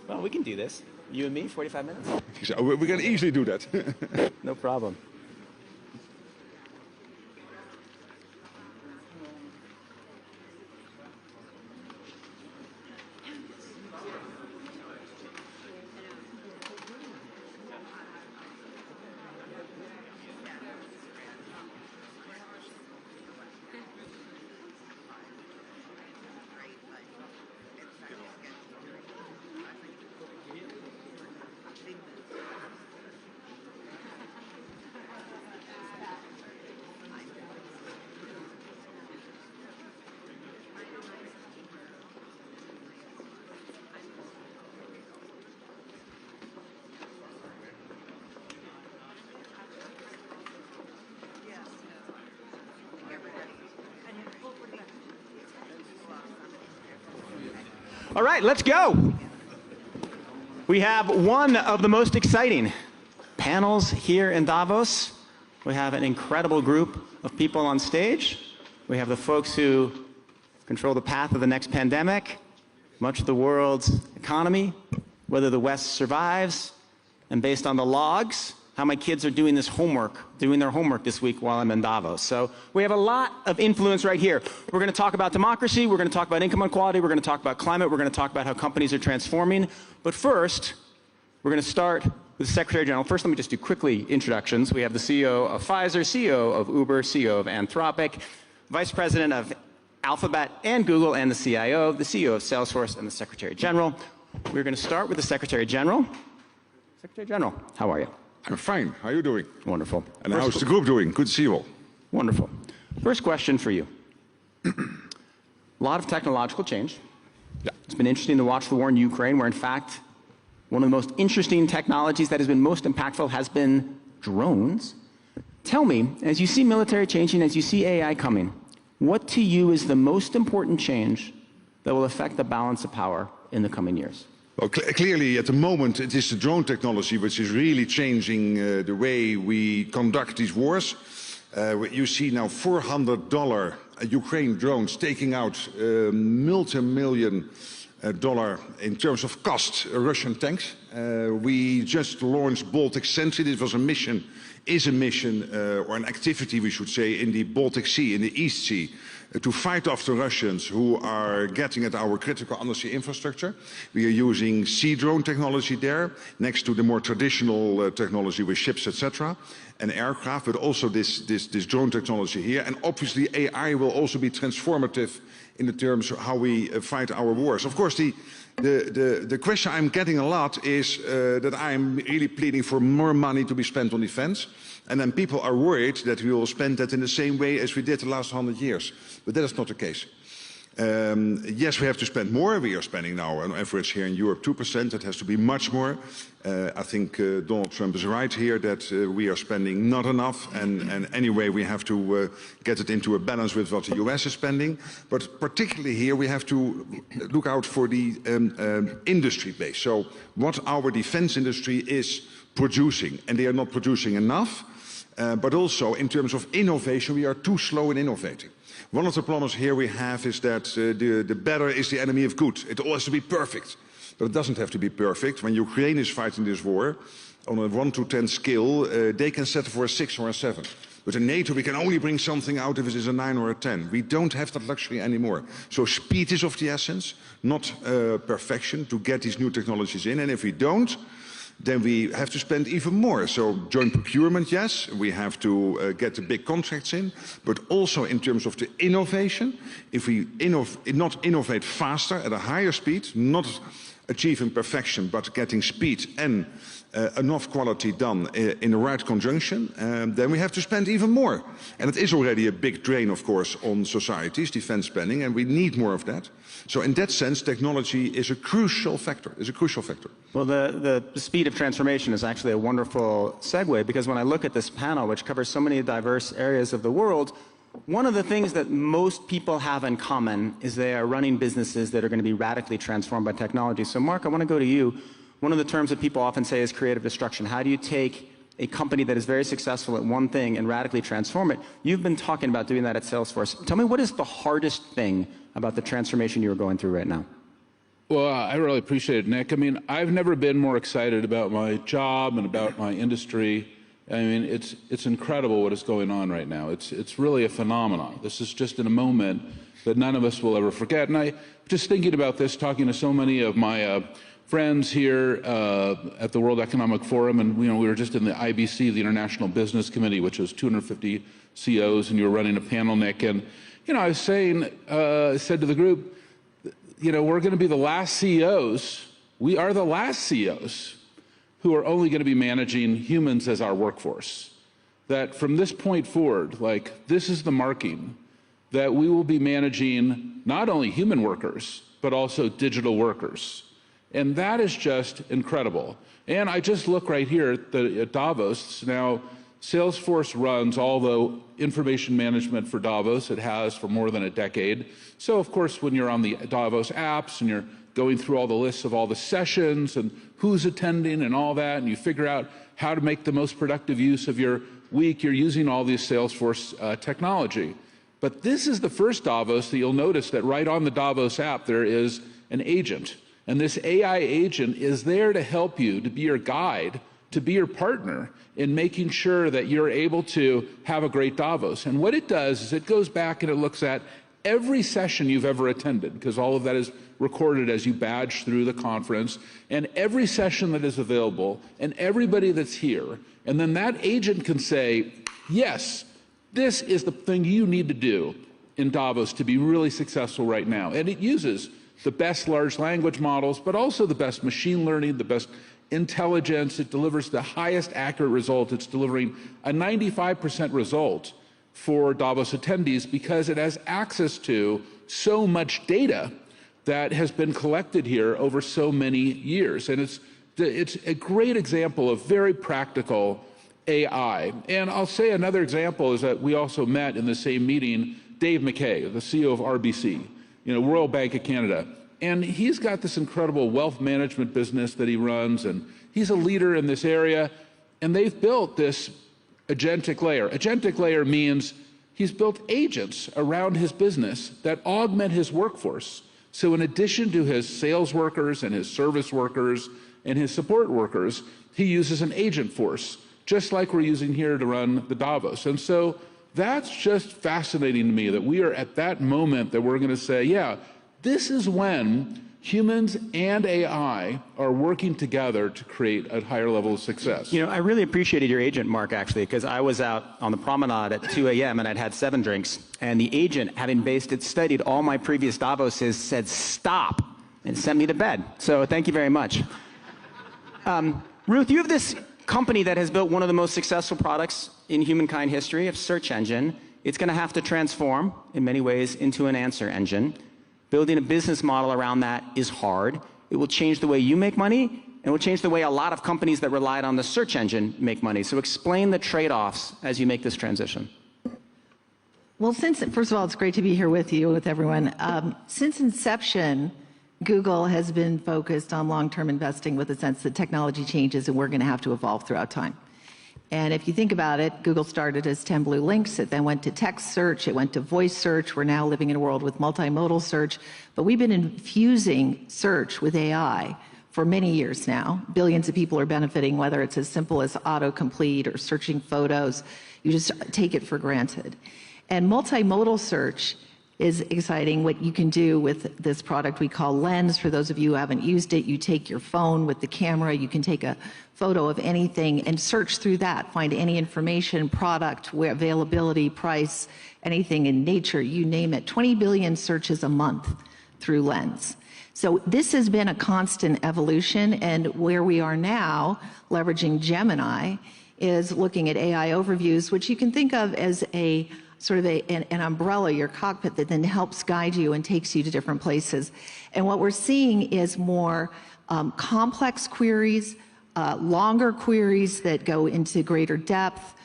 Well, we can do this. You and me, 45 minutes?
So we can easily do that.
No problem. All right, let's go. We have one of the most exciting panels here in Davos. We have an incredible group of people on stage. We have the folks who control the path of the next pandemic, much of the world's economy, whether the West survives, and based on the logs, how my kids are doing their homework this week while I'm in Davos. So we have a lot of influence right here. We're going to talk about democracy, we're going to talk about income inequality, we're going to talk about climate, we're going to talk about how companies are transforming. But first, we're going to start with the Secretary General. First, let me just do quickly introductions. We have the CEO of Pfizer, CEO of Uber, CEO of Anthropic, Vice President of Alphabet and Google, and the CEO of Salesforce, and the Secretary General. We're going to start with the Secretary General. Secretary General, how are you?
I'm fine. How are you doing?
Wonderful.
And how's the group doing? Good to see you all.
Wonderful. First question for you. A lot of technological change.
Yeah.
It's been interesting to watch the war in Ukraine, where in fact, one of the most interesting technologies that has been most impactful has been drones. Tell me, as you see military changing, as you see AI coming, what to you is the most important change that will affect the balance of power in the coming years?
Well, clearly, at the moment, it is the drone technology which is really changing the way we conduct these wars. You see now $400 Ukraine drones taking out multi-million dollar in terms of cost Russian tanks. We just launched Baltic Sentry. This was a mission, or an activity, we should say, in the Baltic Sea, in the East Sea, to fight off the Russians who are getting at our critical undersea infrastructure. We are using sea drone technology there, next to the more traditional technology with ships, etc., and aircraft, but also this drone technology here. And obviously AI will also be transformative in the terms of how we fight our wars. Of course, the question I'm getting a lot is that I'm really pleading for more money to be spent on defense. And then people are worried that we will spend that in the same way as we did the last 100 years. But that is not the case. Yes, we have to spend more. We are spending now on average here in Europe 2%. It has to be much more. I think Donald Trump is right here that we are spending not enough. And anyway, we have to get it into a balance with what the US is spending. But particularly here, we have to look out for the industry base. So what our defense industry is producing. And they are not producing enough. But also in terms of innovation, we are too slow in innovating. One of the problems here we have is that the better is the enemy of good. It all has to be perfect. But it doesn't have to be perfect. When Ukraine is fighting this war, on a 1 to 10 scale, they can settle for a 6 or a 7. But in NATO, we can only bring something out if it is a 9 or a 10. We don't have that luxury anymore. So speed is of the essence, not perfection, to get these new technologies in. And if we don't, then we have to spend even more. So joint procurement, yes, we have to get the big contracts in, but also in terms of the innovation, if we not innovate faster at a higher speed, not achieving perfection, but getting speed and enough quality done in the right conjunction, then we have to spend even more. And it is already a big drain, of course, on societies, defense spending, and we need more of that. So in that sense, technology is a crucial factor, Well,
the speed of transformation is actually a wonderful segue, because when I look at this panel, which covers so many diverse areas of the world, one of the things that most people have in common is they are running businesses that are going to be radically transformed by technology. So Mark, I want to go to you. One of the terms that people often say is creative destruction. How do you take a company that is very successful at one thing and radically transform it. You've been talking about doing that at Salesforce. Tell me, what is the hardest thing about the transformation you're going through right now?
Well, I really appreciate it, Nick. I mean, I've never been more excited about my job and about my industry. I mean, it's incredible what is going on right now. It's really a phenomenon. This is just in a moment that none of us will ever forget. And I just thinking about this, talking to so many of my friends here at the World Economic Forum, and we were just in the IBC, the International Business Committee, which was 250 CEOs, and you were running a panel, Nick. And I was saying, said to the group, we're going to be the last CEOs. We are the last CEOs who are only going to be managing humans as our workforce. That from this point forward, this is the marking, that we will be managing not only human workers, but also digital workers. And that is just incredible. And I just look right here at Davos. Now, Salesforce runs all the information management for Davos. It has for more than a decade. So, of course, when you're on the Davos apps and you're going through all the lists of all the sessions and who's attending and all that, and you figure out how to make the most productive use of your week, you're using all this Salesforce technology. But this is the first Davos that you'll notice that right on the Davos app there is an agent. And this AI agent is there to help you, to be your guide, to be your partner in making sure that you're able to have a great Davos. And what it does is it goes back and it looks at every session you've ever attended, because all of that is recorded as you badge through the conference, and every session that is available, and everybody that's here. And then that agent can say, yes, this is the thing you need to do in Davos to be really successful right now. And it uses the best large language models, but also the best machine learning, the best intelligence. It delivers the highest accurate result. It's delivering a 95% result for Davos attendees because it has access to so much data that has been collected here over so many years. And it's a great example of very practical AI. And I'll say another example is that we also met in the same meeting Dave McKay, the CEO of RBC, Royal Bank of Canada. And he's got this incredible wealth management business that he runs, and he's a leader in this area. And they've built this agentic layer. Agentic layer means he's built agents around his business that augment his workforce. So in addition to his sales workers and his service workers and his support workers, he uses an agent force, just like we're using here to run the Davos. And so that's just fascinating to me that we are at that moment that we're going to say, yeah, this is when humans and AI are working together to create a higher level of success.
I really appreciated your agent, Mark, actually, because I was out on the promenade at 2 a.m. and I'd had 7 drinks. And the agent, having studied all my previous Davoses, said, stop, and sent me to bed. So thank you very much. Ruth, you have this company that has built one of the most successful products in humankind history, a search engine. It's going to have to transform, in many ways, into an answer engine. Building a business model around that is hard. It will change the way you make money, and it will change the way a lot of companies that relied on the search engine make money. So explain the trade-offs as you make this transition.
Well, first of all, it's great to be here with you, with everyone. Since inception, Google has been focused on long-term investing with the sense that technology changes and we're going to have to evolve throughout time. And if you think about it, Google started as 10 blue links. It then went to text search. It went to voice search. We're now living in a world with multimodal search. But we've been infusing search with AI for many years now. Billions of people are benefiting, whether it's as simple as autocomplete or searching photos. You just take it for granted. And multimodal search is exciting. What you can do with this product we call Lens, for those of you who haven't used it, you take your phone with the camera, you can take a photo of anything and search through that, find any information, product, availability, price, anything in nature, you name it. 20 billion searches a month through Lens. So this has been a constant evolution, and where we are now, leveraging Gemini, is looking at AI overviews, which you can think of as a sort of an umbrella, your cockpit, that then helps guide you and takes you to different places. And what we're seeing is more complex queries, longer queries that go into greater depth.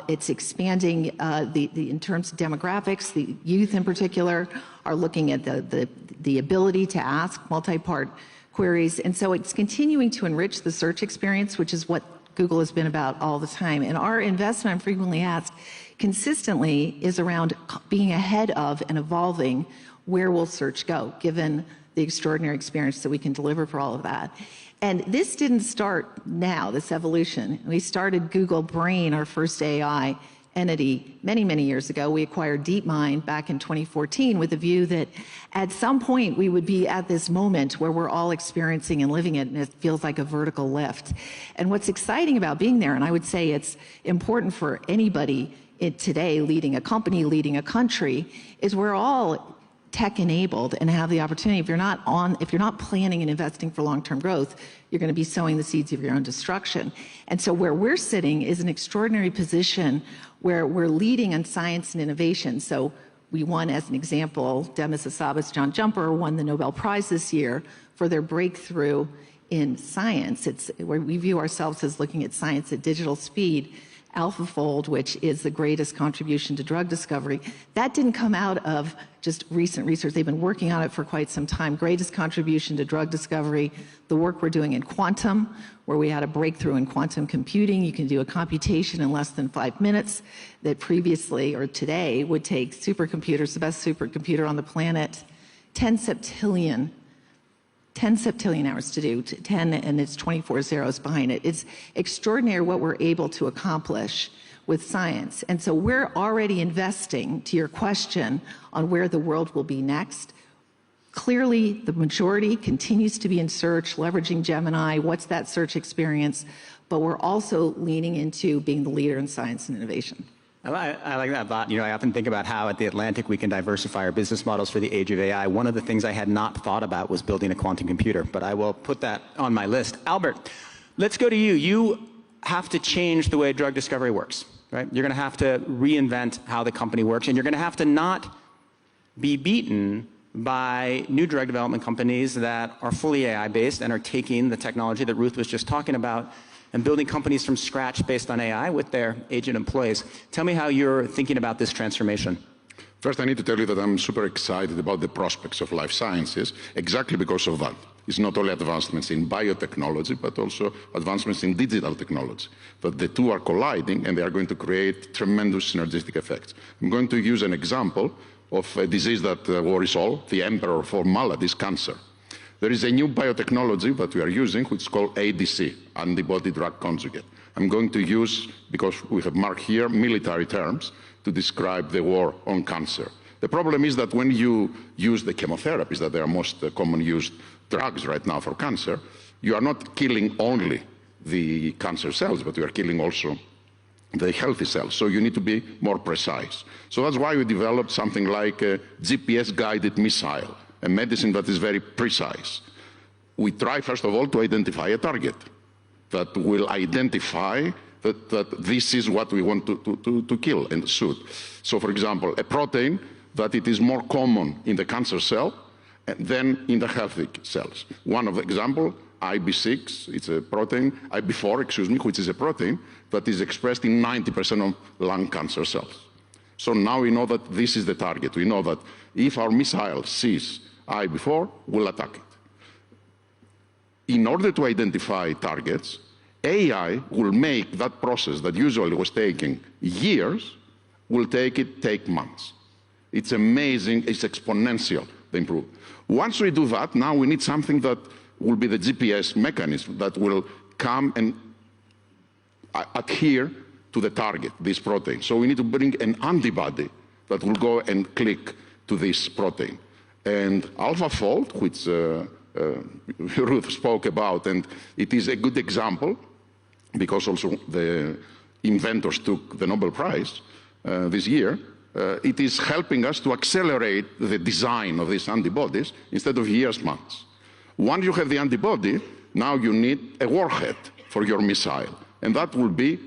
It's expanding in terms of demographics. The youth in particular are looking at the ability to ask multi-part queries. And so it's continuing to enrich the search experience, which is what Google has been about all the time. And our investment, I'm frequently asked, consistently is around being ahead of and evolving where will search go, given the extraordinary experience that we can deliver for all of that. And this didn't start now, this evolution. We started Google Brain, our first AI entity, many, many years ago. We acquired DeepMind back in 2014 with a view that at some point we would be at this moment where we're all experiencing and living it, and it feels like a vertical lift. And what's exciting about being there, and I would say it's important for anybody today leading a company, leading a country, is we're all tech-enabled and have the opportunity. If you're not planning and investing for long-term growth, you're going to be sowing the seeds of your own destruction. And so where we're sitting is an extraordinary position where we're leading on science and innovation. So we won, as an example, Demis Hassabis, John Jumper won the Nobel Prize this year for their breakthrough in science. It's where we view ourselves as looking at science at digital speed. AlphaFold, which is the greatest contribution to drug discovery, that didn't come out of just recent research. They've been working on it for quite some time. Greatest contribution to drug discovery, the work we're doing in quantum, where we had a breakthrough in quantum computing. You can do a computation in less than 5 minutes that previously or today would take supercomputers, the best supercomputer on the planet, 10 septillion hours to do, 10 and it's 24 zeros behind it. It's extraordinary what we're able to accomplish with science. And so we're already investing, to your question, on where the world will be next. Clearly, the majority continues to be in search, leveraging Gemini, what's that search experience, but we're also leaning into being the leader in science and innovation.
I like that thought. I often think about how at the Atlantic we can diversify our business models for the age of AI. One of the things I had not thought about was building a quantum computer, but I will put that on my list. Albert, let's go to you. You have to change the way drug discovery works, right? You're going to have to reinvent how the company works, and you're going to have to not be beaten by new drug development companies that are fully AI-based and are taking the technology that Ruth was just talking about and building companies from scratch based on AI with their agent employees. Tell me how you're thinking about this transformation.
First, I need to tell you that I'm super excited about the prospects of life sciences, exactly because of that. It's not only advancements in biotechnology, but also advancements in digital technology. But the two are colliding, and they are going to create tremendous synergistic effects. I'm going to use an example of a disease that worries all, the emperor of all maladies, cancer. There is a new biotechnology that we are using, which is called ADC, antibody drug conjugate. I'm going to use, because we have marked here, military terms to describe the war on cancer. The problem is that when you use the chemotherapies, that they are most common used drugs right now for cancer, you are not killing only the cancer cells, but you are killing also the healthy cells. So you need to be more precise. So that's why we developed something like a GPS-guided missile, a medicine that is very precise. We try, first of all, to identify a target that will identify that this is what we want to kill and shoot. So, for example, a protein that it is more common in the cancer cell than in the healthy cells. One of the examples, IB6, it's a protein, IB4, excuse me, which is a protein that is expressed in 90% of lung cancer cells. So now we know that this is the target. We know that if our missile sees IB4, we'll attack it. In order to identify targets, AI will make that process that usually was taking years, will take months. It's amazing, it's exponential, the improvement. Once we do that, now we need something that will be the GPS mechanism that will come and adhere to the target, this protein. So we need to bring an antibody that will go and click to this protein. And AlphaFold, which Ruth spoke about, and it is a good example, because also the inventors took the Nobel Prize this year, it is helping us to accelerate the design of these antibodies instead of years, months. Once you have the antibody, now you need a warhead for your missile. And that will be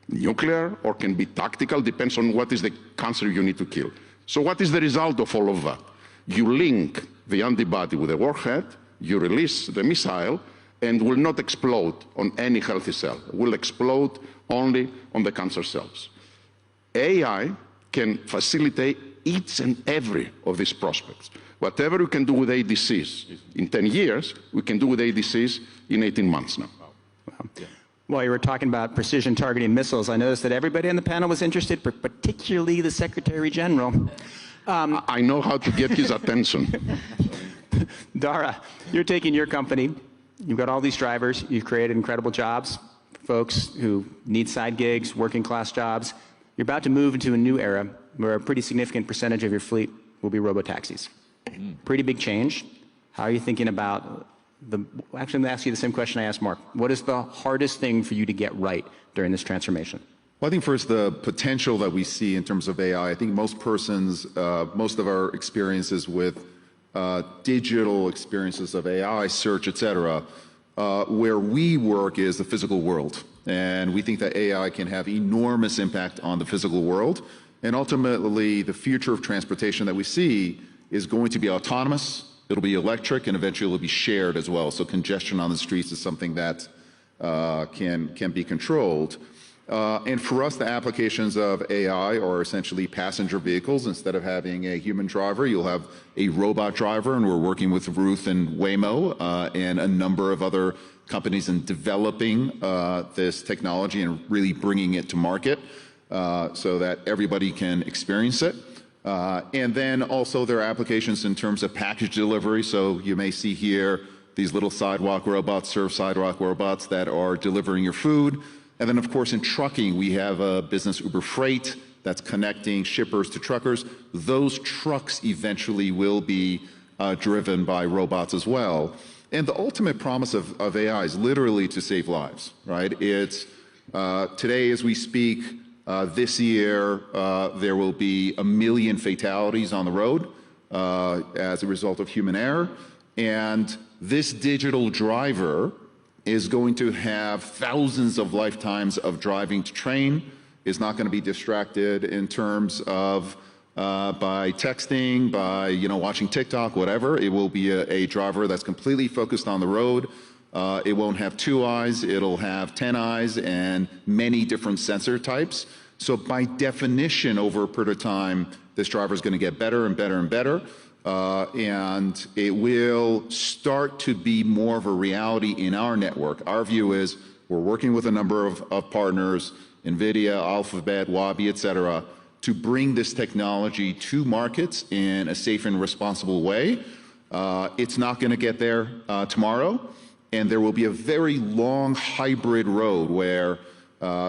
nuclear or can be tactical, depends on what is the cancer you need to kill. So what is the result of all of that? You link the antibody with a warhead, you release the missile, and will not explode on any healthy cell. It will explode only on the cancer cells. AI can facilitate each and every of these prospects. Whatever we can do with ADCs in 10 years, we can do with ADCs in 18 months now.
Wow. Yeah. While you were talking about precision targeting missiles, I noticed that everybody on the panel was interested, particularly the Secretary-General.
I know how to get his attention.
Dara, you're taking your company. You've got all these drivers. You've created incredible jobs, folks who need side gigs, working class jobs. You're about to move into a new era where a pretty significant percentage of your fleet will be robo-taxis. Pretty big change. How are you thinking about actually, I'm going to ask you the same question I asked Mark. What is the hardest thing for you to get right during this transformation?
Well, I think first the potential that we see in terms of AI. I think most of our experiences with digital experiences of AI, search, et cetera, where we work is the physical world. And we think that AI can have enormous impact on the physical world. And ultimately, the future of transportation that we see is going to be autonomous, it'll be electric, and eventually it'll be shared as well. So congestion on the streets is something that can be controlled. And for us, the applications of AI are essentially passenger vehicles. Instead of having a human driver, you'll have a robot driver, and we're working with Ruth and Waymo and a number of other companies in developing this technology and really bringing it to market so that everybody can experience it. And then also there are applications in terms of package delivery. So you may see here these little sidewalk robots, serve sidewalk robots that are delivering your food. And then, of course, in trucking, we have a business, Uber Freight, that's connecting shippers to truckers. Those trucks eventually will be driven by robots as well. And the ultimate promise of AI is literally to save lives, right? It's today as we speak, this year, there will be 1 million fatalities on the road as a result of human error. And this digital driver is going to have thousands of lifetimes of driving to train, is not going to be distracted in terms of by texting, by watching TikTok, whatever. It will be a driver that's completely focused on the road. It won't have 2 eyes, it'll have 10 eyes and many different sensor types. So by definition, over a period of time, this driver is going to get better and better and better. And it will start to be more of a reality in our network. Our view is we're working with a number of partners, NVIDIA, Alphabet, Wabi, et cetera, to bring this technology to markets in a safe and responsible way. It's not going to get there tomorrow, and there will be a very long hybrid road where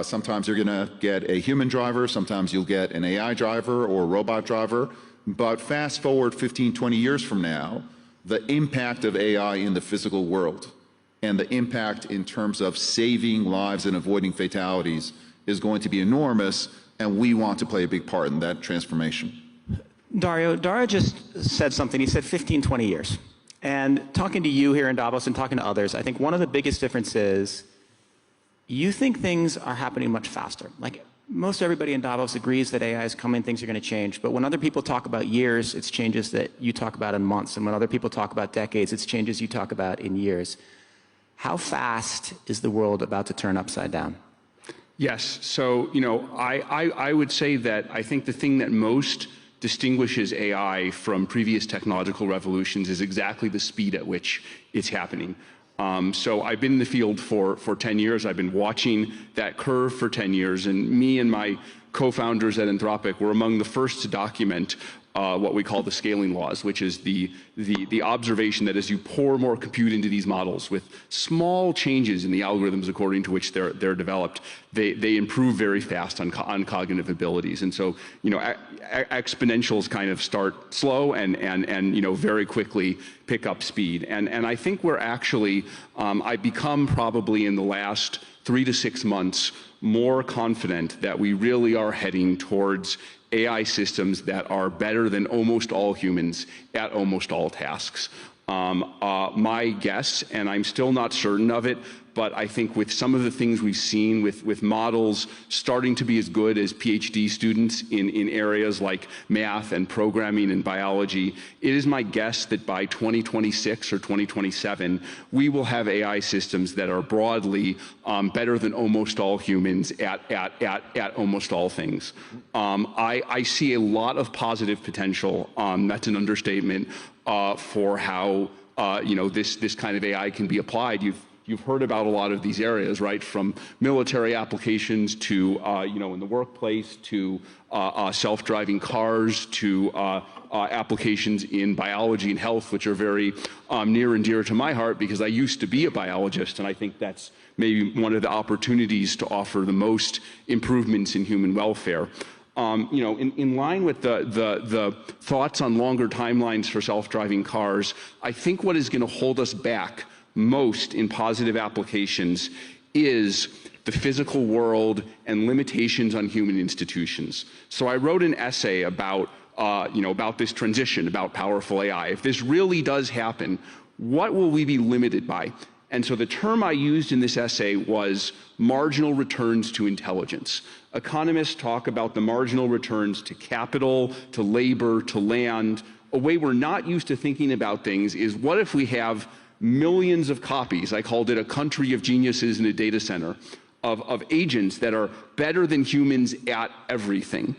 sometimes you're going to get a human driver, sometimes you'll get an AI driver or a robot driver. But fast forward 15, 20 years from now, the impact of AI in the physical world and the impact in terms of saving lives and avoiding fatalities is going to be enormous, and we want to play a big part in that transformation.
Dara just said something. He said 15, 20 years. And talking to you here in Davos and talking to others, I think one of the biggest differences, you think things are happening much faster. Like, most everybody in Davos agrees that AI is coming, things are going to change. But when other people talk about years, it's changes that you talk about in months. And when other people talk about decades, it's changes you talk about in years. How fast is the world about to turn upside down?
Yes. So, I would say that I think the thing that most distinguishes AI from previous technological revolutions is exactly the speed at which it's happening. So I've been in the field for 10 years. I've been watching that curve for 10 years. And me and my co-founders at Anthropic were among the first to document what we call the scaling laws, which is the observation that as you pour more compute into these models with small changes in the algorithms according to which they're developed, they improve very fast on cognitive abilities. And so, exponentials kind of start slow and very quickly pick up speed. And I think we're actually, I've become probably in the last 3 to 6 months more confident that we really are heading towards AI systems that are better than almost all humans at almost all tasks. My guess, and I'm still not certain of it, but I think with some of the things we've seen with models starting to be as good as PhD students in areas like math and programming and biology, it is my guess that by 2026 or 2027, we will have AI systems that are broadly better than almost all humans at almost all things. I see a lot of positive potential, that's an understatement, for how this kind of AI can be applied. you've heard about a lot of these areas, right? From military applications to, in the workplace, to self-driving cars, to applications in biology and health, which are very near and dear to my heart because I used to be a biologist, and I think that's maybe one of the opportunities to offer the most improvements in human welfare. In line with the thoughts on longer timelines for self-driving cars, I think what is going to hold us back most in positive applications is the physical world and limitations on human institutions. So I wrote an essay about this transition, about powerful AI. If this really does happen, what will we be limited by? And so the term I used in this essay was marginal returns to intelligence. Economists talk about the marginal returns to capital, to labor, to land. A way we're not used to thinking about things is, what if we have millions of copies, I called it a country of geniuses in a data center, of agents that are better than humans at everything?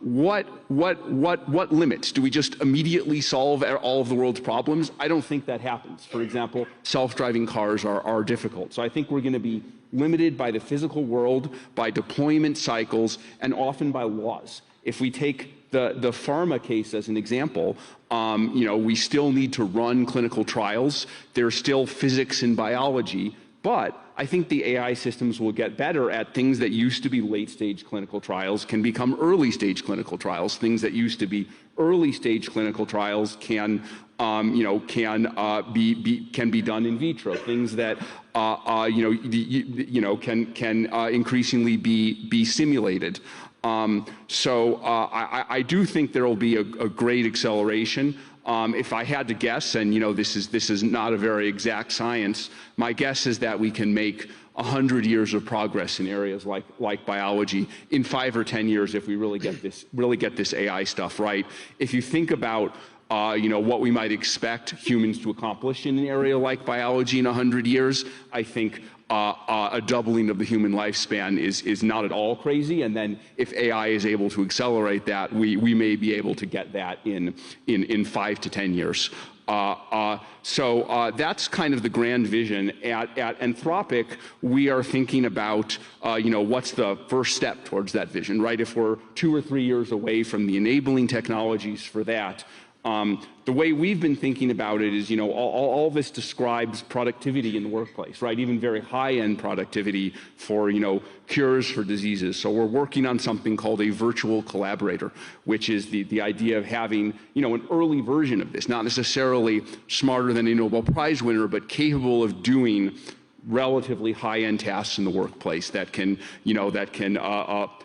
What limits? Do we just immediately solve all of the world's problems? I don't think that happens. For example, self-driving cars are difficult. So I think we're going to be limited by the physical world, by deployment cycles, and often by laws. If we take the pharma case as an example, we still need to run clinical trials. There's still physics and biology, but I think the AI systems will get better at things that used to be late-stage clinical trials can become early-stage clinical trials. Things that used to be early-stage clinical trials can be done in vitro. Things that can increasingly be simulated. I do think there will be a great acceleration. If I had to guess, and this is not a very exact science, my guess is that we can make 100 years of progress in areas like biology in 5 or 10 years if we really get this AI stuff right. If you think about what we might expect humans to accomplish in an area like biology in 100 years, I think a doubling of the human lifespan is not at all crazy. And then if AI is able to accelerate that, we may be able to get that in 5 to 10 years. That's kind of the grand vision. At Anthropic, we are thinking about, what's the first step towards that vision, right? If we're 2 or 3 years away from the enabling technologies for that, the way we've been thinking about it is, all this describes productivity in the workplace, right? Even very high-end productivity for, cures for diseases. So we're working on something called a virtual collaborator, which is the idea of having, an early version of this, not necessarily smarter than a Nobel Prize winner, but capable of doing relatively high-end tasks in the workplace that can,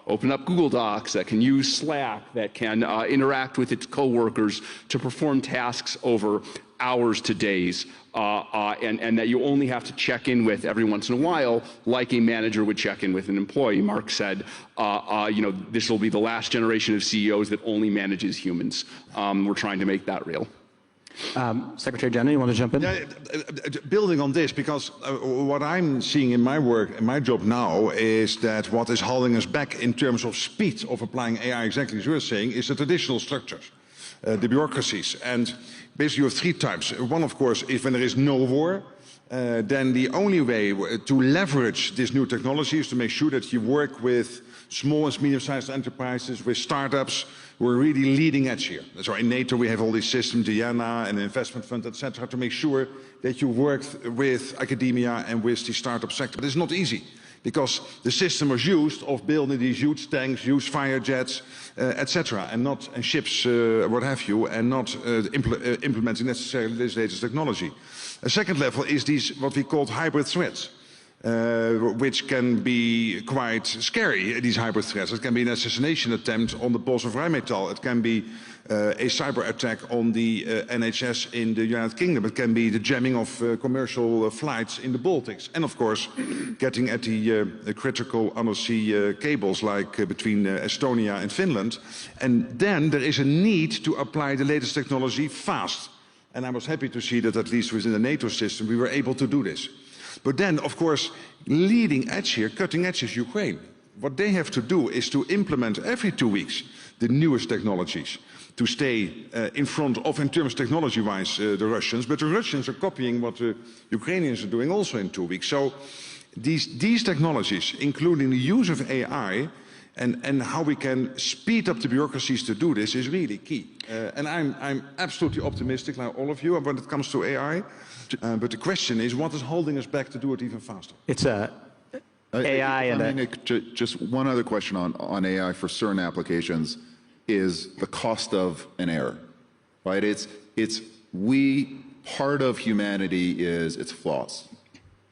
open up Google Docs, that can use Slack, that can interact with its coworkers to perform tasks over hours to days, and that you only have to check in with every once in a while, like a manager would check in with an employee. Mark said, this will be the last generation of CEOs that only manages humans. We're trying to make that real.
Secretary-General, you want to jump in?
Yeah, building on this, because what I'm seeing in my work, in my job now, is that what is holding us back in terms of speed of applying AI, exactly as you're saying, is the traditional structures, the bureaucracies. And basically you have 3 types. One, of course, is when there is no war, then the only way to leverage this new technology is to make sure that you work with small and medium-sized enterprises, with startups who are really leading edge here. So in NATO we have all these systems, Diana and investment fund, etc., to make sure that you work with academia and with the startup sector. But it's not easy, because the system was used of building these huge tanks, huge fire jets, etc., and ships, what have you, and not implementing necessarily this latest technology. A second level is these what we call hybrid threats, which can be quite scary, these hybrid threats. It can be an assassination attempt on the boss of Rheinmetall. It can be a cyber attack on the NHS in the United Kingdom. It can be the jamming of commercial flights in the Baltics. And of course, getting at the critical undersea cables like between Estonia and Finland. And then there is a need to apply the latest technology fast. And I was happy to see that at least within the NATO system we were able to do this. But then, of course, leading edge here, cutting edge is Ukraine. What they have to do is to implement every 2 weeks the newest technologies to stay in front of, in terms technology-wise, the Russians. But the Russians are copying what the Ukrainians are doing also in 2 weeks. So these technologies, including the use of AI, and how we can speed up the bureaucracies to do this is really key. And I'm absolutely optimistic, like all of you, when it comes to AI. But the question is, what is holding us back to do it even faster?
It's AI and
just one other question on AI for certain applications is the cost of an error, right? Part of humanity is its flaws.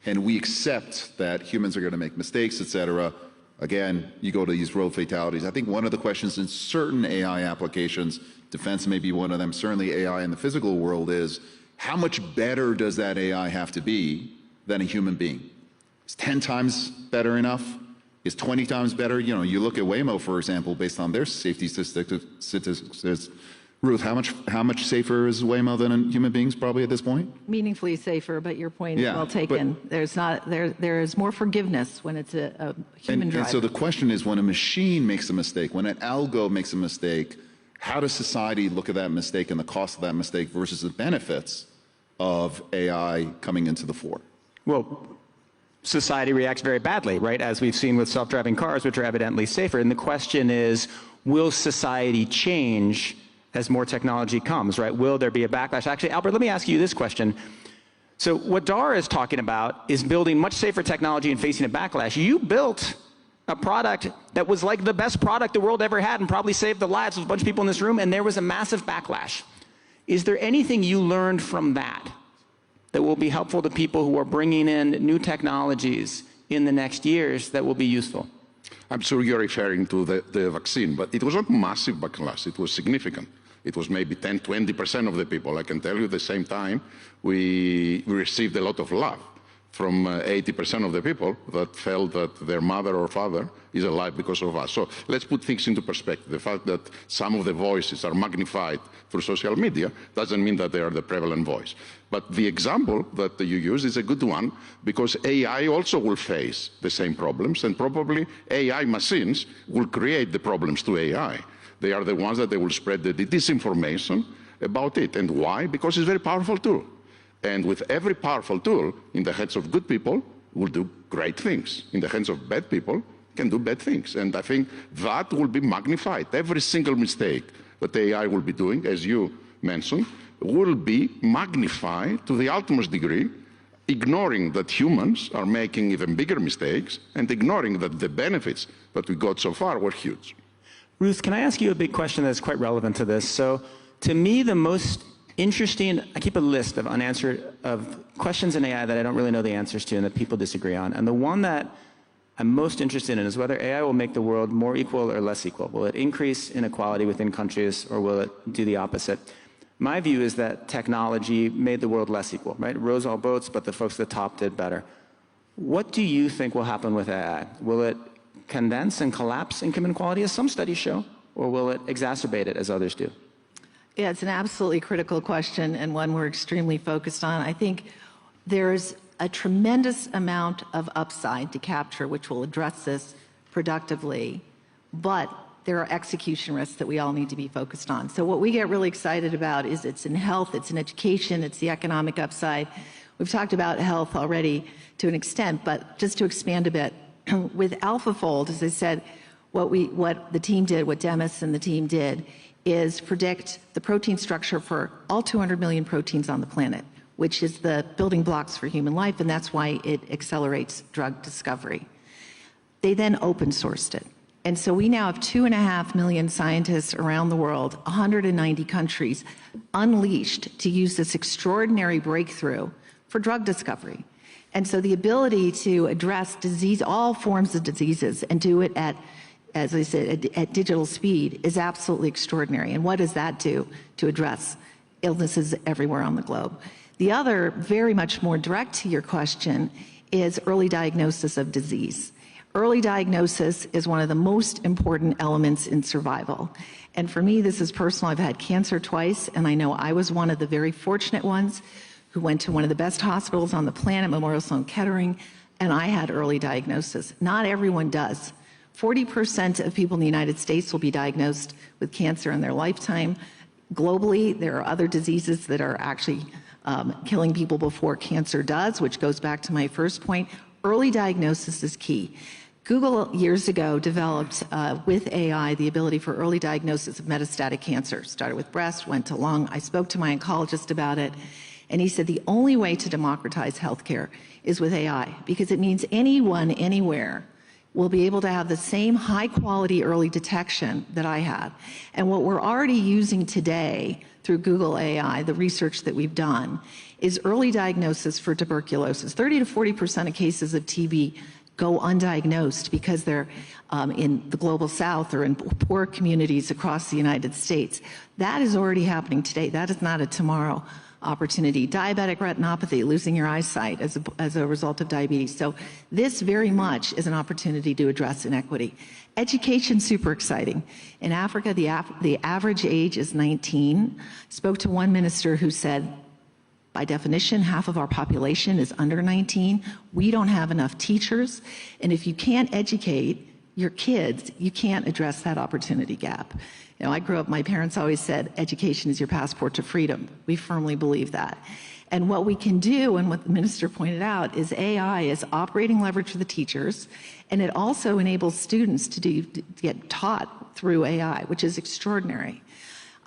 And we accept that humans are going to make mistakes, et cetera. Again, you go to these road fatalities. I think one of the questions in certain AI applications, defense may be one of them, certainly AI in the physical world, is how much better does that AI have to be than a human being? Is 10 times better enough? Is 20 times better? You know, you look at Waymo, for example, based on their safety statistics. Ruth, how much safer is Waymo than human beings probably at this point?
Meaningfully safer, but your point is well taken. There is more forgiveness when it's a human driver.
And so the question is, when a machine makes a mistake, when an algo makes a mistake, how does society look at that mistake and the cost of that mistake versus the benefits of AI coming into the fore?
Well, society reacts very badly, right? As we've seen with self-driving cars, which are evidently safer. And the question is, will society change as more technology comes, right? Will there be a backlash? Actually, Albert, let me ask you this question. So what Dara is talking about is building much safer technology and facing a backlash. You built a product that was like the best product the world ever had and probably saved the lives of a bunch of people in this room, and there was a massive backlash. Is there anything you learned from that that will be helpful to people who are bringing in new technologies in the next years that will be useful?
I'm sure you're referring to the vaccine, but it was not massive backlash. It was significant. It was maybe 10, 20% of the people. I can tell you at the same time, we received a lot of love from 80% of the people that felt that their mother or father is alive because of us. So let's put things into perspective. The fact that some of the voices are magnified through social media doesn't mean that they are the prevalent voice. But the example that you use is a good one, because AI also will face the same problems, and probably AI machines will create the problems to AI. They are the ones that they will spread the disinformation about it. And why? Because it's a very powerful tool. And with every powerful tool in the hands of good people, will do great things. In the hands of bad people, can do bad things. And I think that will be magnified. Every single mistake that AI will be doing, as you mentioned, will be magnified to the utmost degree, ignoring that humans are making even bigger mistakes and ignoring that the benefits that we got so far were huge.
Ruth, can I ask you a big question that's quite relevant to this? So to me, the most interesting, I keep a list of unanswered questions in AI that I don't really know the answers to and that people disagree on. And the one that I'm most interested in is whether AI will make the world more equal or less equal. Will it increase inequality within countries, or will it do the opposite? My view is that technology made the world less equal, right? It rose all boats, but the folks at the top did better. What do you think will happen with AI? Will it condense and collapse income inequality, as some studies show, or will it exacerbate it, as others do?
Yeah, it's an absolutely critical question and one we're extremely focused on. I think there's a tremendous amount of upside to capture, which will address this productively, but there are execution risks that we all need to be focused on. So what we get really excited about is it's in health, it's in education, it's the economic upside. We've talked about health already to an extent, but just to expand a bit, with AlphaFold, as I said, what the team did, what Demis and the team did, is predict the protein structure for all 200 million proteins on the planet, which is the building blocks for human life, and that's why it accelerates drug discovery. They then open sourced it. And so we now have 2.5 million scientists around the world, 190 countries, unleashed to use this extraordinary breakthrough for drug discovery. And so the ability to address disease, all forms of diseases, and do it at, as I said, at digital speed is absolutely extraordinary. And what does that do to address illnesses everywhere on the globe? The other, very much more direct to your question, is early diagnosis of disease. Early diagnosis is one of the most important elements in survival. And for me, this is personal. I've had cancer twice, and I know I was one of the very fortunate ones who went to one of the best hospitals on the planet, Memorial Sloan Kettering, and I had early diagnosis. Not everyone does. 40% of people in the United States will be diagnosed with cancer in their lifetime. Globally, there are other diseases that are actually killing people before cancer does, which goes back to my first point. Early diagnosis is key. Google years ago developed with AI the ability for early diagnosis of metastatic cancer. Started with breast, went to lung. I spoke to my oncologist about it, and he said the only way to democratize healthcare is with AI, because it means anyone, anywhere, will be able to have the same high-quality early detection that I had. And what we're already using today through Google AI, the research that we've done, is early diagnosis for tuberculosis. 30 to 40% of cases of TB go undiagnosed because they're in the global south or in poor communities across the United States. That is already happening today. That is not a tomorrow opportunity. Diabetic retinopathy, losing your eyesight as a result of diabetes. So this very much is an opportunity to address inequity. Education, super exciting. In Africa, the average age is 19. Spoke to one minister who said, by definition, half of our population is under 19. We don't have enough teachers. And if you can't educate your kids, you can't address that opportunity gap. You know, I grew up, my parents always said, education is your passport to freedom. We firmly believe that. And what we can do, and what the minister pointed out, is AI is operating leverage for the teachers, and it also enables students to get taught through AI, which is extraordinary.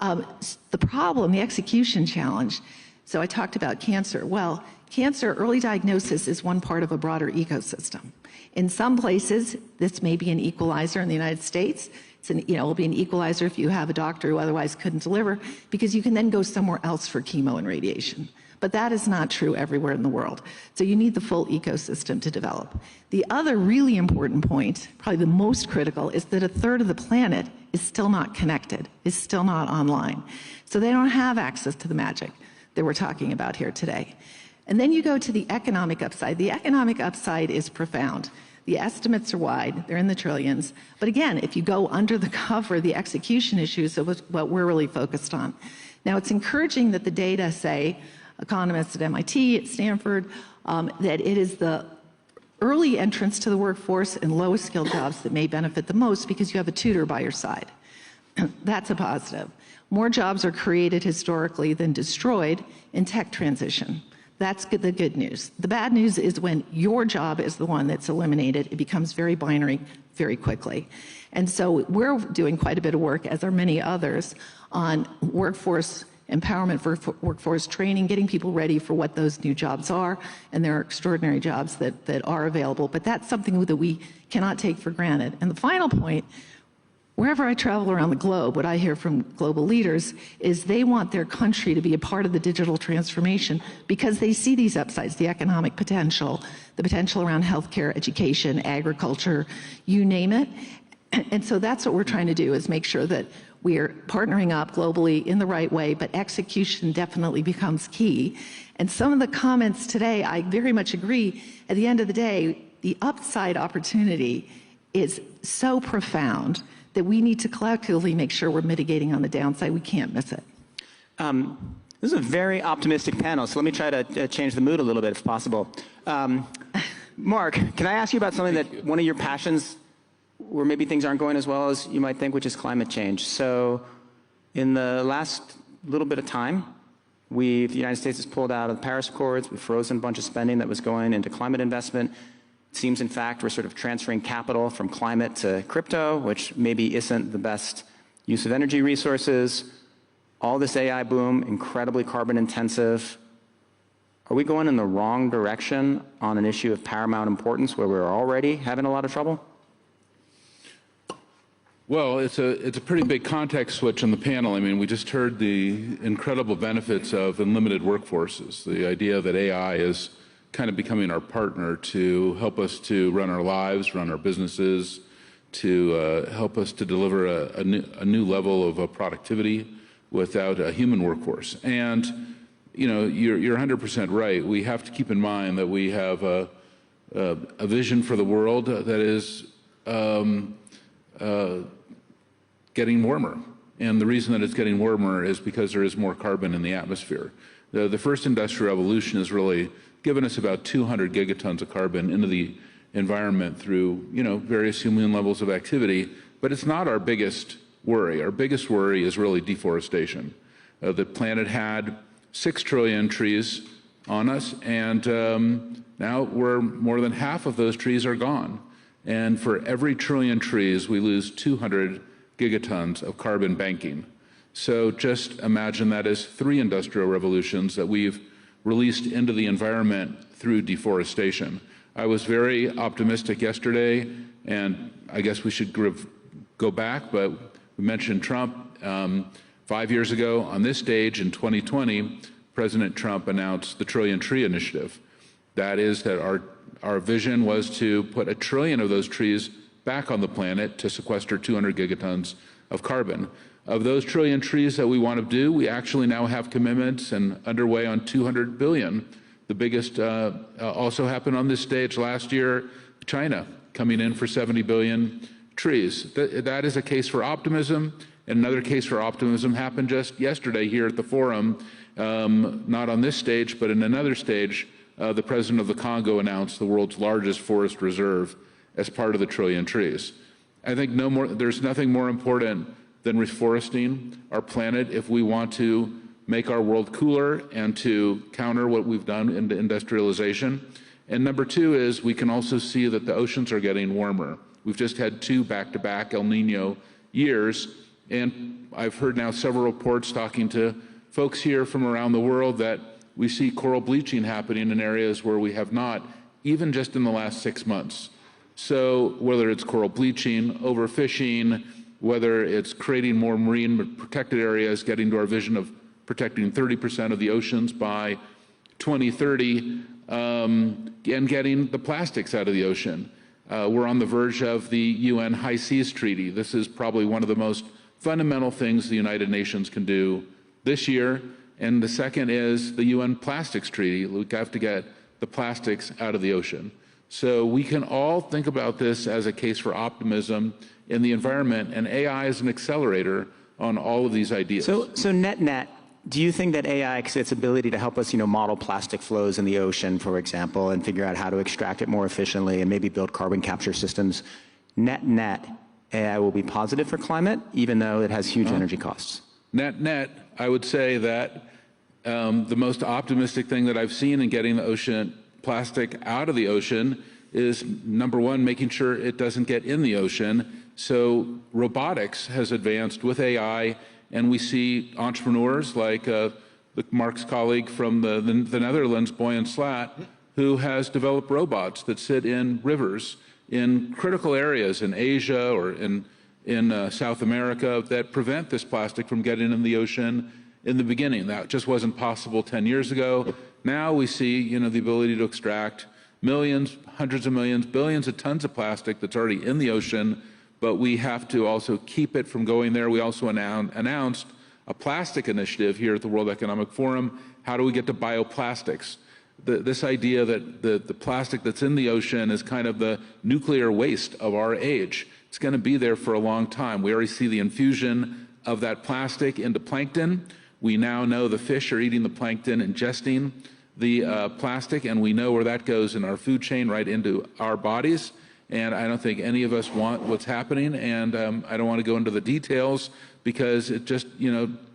The problem, the execution challenge, so I talked about cancer. Well, cancer early diagnosis is one part of a broader ecosystem. In some places, this may be an equalizer. In the United States, it'll be an equalizer if you have a doctor who otherwise couldn't deliver, because you can then go somewhere else for chemo and radiation. But that is not true everywhere in the world. So you need the full ecosystem to develop. The other really important point, probably the most critical, is that a third of the planet is still not connected, is still not online. So they don't have access to the magic that we're talking about here today. And then you go to the economic upside. The economic upside is profound. The estimates are wide, they're in the trillions. But again, if you go under the cover, the execution issues are what we're really focused on. Now, it's encouraging that the data say, economists at MIT, at Stanford, that it is the early entrance to the workforce and lowest skilled jobs that may benefit the most because you have a tutor by your side. That's a positive. More jobs are created historically than destroyed in tech transition. That's the good news. The bad news is when your job is the one that's eliminated, it becomes very binary very quickly. And so we're doing quite a bit of work, as are many others, on workforce empowerment, for workforce training, getting people ready for what those new jobs are, and there are extraordinary jobs that are available, but that's something that we cannot take for granted. And the final point, wherever I travel around the globe, what I hear from global leaders is they want their country to be a part of the digital transformation because they see these upsides, the economic potential, the potential around healthcare, education, agriculture, you name it. And so that's what we're trying to do, is make sure that we're partnering up globally in the right way, but execution definitely becomes key. And some of the comments today, I very much agree. At the end of the day, the upside opportunity is so profound that we need to collectively make sure we're mitigating on the downside. We can't miss it.
This is a very optimistic panel, so let me try to change the mood a little bit if possible. Mark, can I ask you about something that one of your passions, where maybe things aren't going as well as you might think, which is climate change. So in the last little bit of time, the United States has pulled out of the Paris Accords. We've frozen a bunch of spending that was going into climate investment. It seems, in fact, we're sort of transferring capital from climate to crypto, which maybe isn't the best use of energy resources. All this AI boom, incredibly carbon intensive. Are we going in the wrong direction on an issue of paramount importance where we're already having a lot of trouble?
Well, it's a pretty big context switch on the panel. I mean, we just heard the incredible benefits of unlimited workforces, the idea that AI is kind of becoming our partner to help us to run our lives, run our businesses, to help us to deliver a new level of productivity without a human workforce. And, you know, you're 100% right. We have to keep in mind that we have a vision for the world that is getting warmer. And the reason that it's getting warmer is because there is more carbon in the atmosphere. The first industrial revolution has really given us about 200 gigatons of carbon into the environment through, various human levels of activity, but it's not our biggest worry. Our biggest worry is really deforestation. The planet had 6 trillion trees on us, and now more than half of those trees are gone. And for every trillion trees, we lose 200 gigatons of carbon banking. So just imagine that as 3 industrial revolutions that we've released into the environment through deforestation. I was very optimistic yesterday, and I guess we should go back, but we mentioned Trump. 5 years ago on this stage in 2020, President Trump announced the Trillion Tree Initiative. That is that our vision was to put 1 trillion of those trees back on the planet to sequester 200 gigatons of carbon. Of those trillion trees that we want to do, we actually now have commitments and underway on 200 billion. The biggest also happened on this stage last year, China coming in for 70 billion trees. That is a case for optimism. And another case for optimism happened just yesterday here at the forum, not on this stage, but in another stage. The president of the Congo announced the world's largest forest reserve as part of the trillion trees. I think there's nothing more important than reforesting our planet if we want to make our world cooler and to counter what we've done in industrialization. And number 2 is we can also see that the oceans are getting warmer. We've just had 2 back-to-back El Nino years, and I've heard now several reports talking to folks here from around the world that we see coral bleaching happening in areas where we have not, even just in the last 6 months. So whether it's coral bleaching, overfishing, whether it's creating more marine protected areas, getting to our vision of protecting 30% of the oceans by 2030, and getting the plastics out of the ocean. We're on the verge of the UN High Seas Treaty. This is probably one of the most fundamental things the United Nations can do this year. And the second is the UN Plastics Treaty. We have to get the plastics out of the ocean. So we can all think about this as a case for optimism in the environment, and AI is an accelerator on all of these ideas.
So net, do you think that AI, its ability to help us, model plastic flows in the ocean, for example, and figure out how to extract it more efficiently and maybe build carbon capture systems, net, AI will be positive for climate, even though it has huge energy costs?
Net, I would say that the most optimistic thing that I've seen in getting the ocean plastic out of the ocean is, number 1, making sure it doesn't get in the ocean. So robotics has advanced with AI, and we see entrepreneurs like Mark's colleague from the Netherlands, Boyan Slat, who has developed robots that sit in rivers in critical areas in Asia or in South America that prevent this plastic from getting in the ocean in the beginning. That just wasn't possible 10 years ago. Now we see, the ability to extract millions, hundreds of millions, billions of tons of plastic that's already in the ocean, but we have to also keep it from going there. We also announced a plastic initiative here at the World Economic Forum. How do we get to bioplastics? This idea that the plastic that's in the ocean is kind of the nuclear waste of our age. It's going to be there for a long time. We already see the infusion of that plastic into plankton. We now know the fish are eating the plankton, ingesting the plastic, and we know where that goes in our food chain right into our bodies. And I don't think any of us want what's happening, and I don't want to go into the details because it just,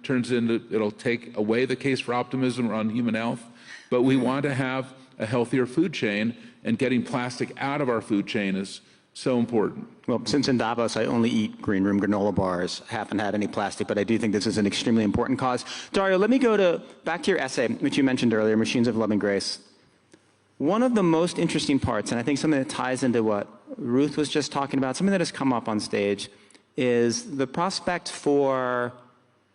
turns into, it'll take away the case for optimism on human health. But we want to have a healthier food chain, and getting plastic out of our food chain is so important.
Well, since in Davos I only eat green room granola bars, haven't had any plastic, but I do think this is an extremely important cause. Dario, let me go back to your essay, which you mentioned earlier, Machines of Love and Grace. One of the most interesting parts, and I think something that ties into what Ruth was just talking about, something that has come up on stage, is the prospect for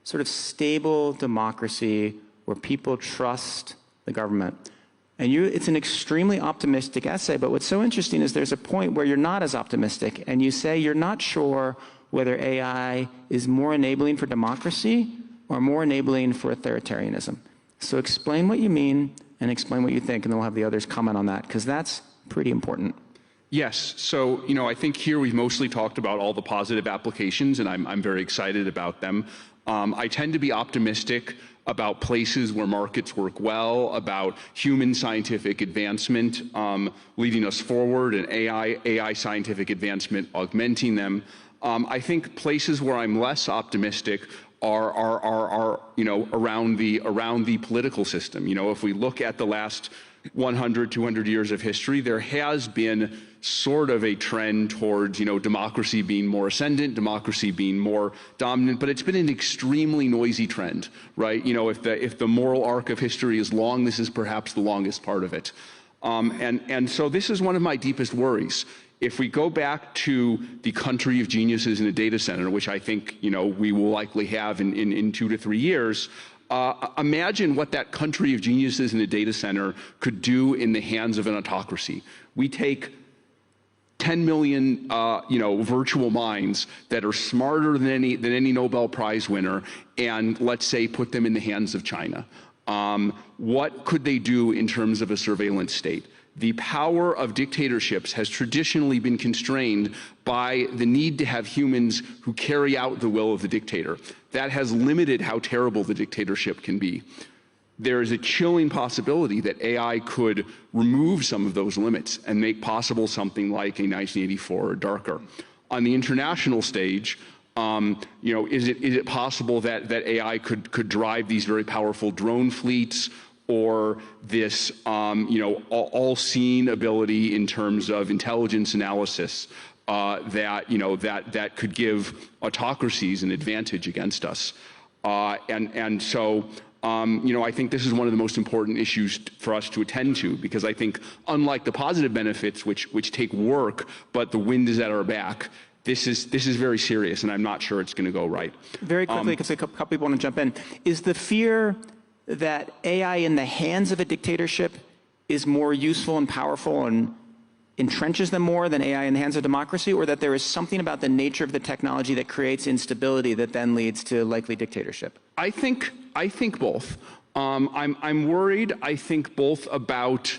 sort of stable democracy where people trust the government. And it's an extremely optimistic essay, but what's so interesting is there's a point where you're not as optimistic, and you say you're not sure whether AI is more enabling for democracy or more enabling for authoritarianism. So explain what you mean and explain what you think, and then we'll have the others comment on that, because that's pretty important.
Yes. So, I think here we've mostly talked about all the positive applications, and I'm very excited about them. I tend to be optimistic about places where markets work well, about human scientific advancement leading us forward, and AI scientific advancement augmenting them. I think places where I'm less optimistic are you know, around the political system. You know, if we look at the last 100, 200 years of history, there has been sort of a trend towards, you know, democracy being more ascendant, democracy being more dominant, but it's been an extremely noisy trend, right? You know, if the moral arc of history is long, this is perhaps the longest part of it. And so this is one of my deepest worries. If we go back to the country of geniuses in a data center, which I think, you know, we will likely have in 2 to 3 years, imagine what that country of geniuses in a data center could do in the hands of an autocracy. We take 10 million, you know, virtual minds that are smarter than any Nobel Prize winner, and let's say put them in the hands of China. What could they do in terms of a surveillance state? The power of dictatorships has traditionally been constrained by the need to have humans who carry out the will of the dictator. That has limited how terrible the dictatorship can be. There is a chilling possibility that AI could remove some of those limits and make possible something like a 1984 or darker. On the international stage, you know, is it possible that AI could drive these very powerful drone fleets, or this, you know, all-seeing ability in terms of intelligence analysis that, you know, that could give autocracies an advantage against us. And so, you know, I think this is one of the most important issues for us to attend to, because I think, unlike the positive benefits, which take work, but the wind is at our back, this is very serious, and I'm not sure it's going to go right.
Very quickly, because a couple people want to jump in. Is the fear that AI in the hands of a dictatorship is more useful and powerful and entrenches them more than AI in the hands of democracy, or that there is something about the nature of the technology that creates instability that then leads to likely dictatorship?
I think both. I'm worried, I think, both about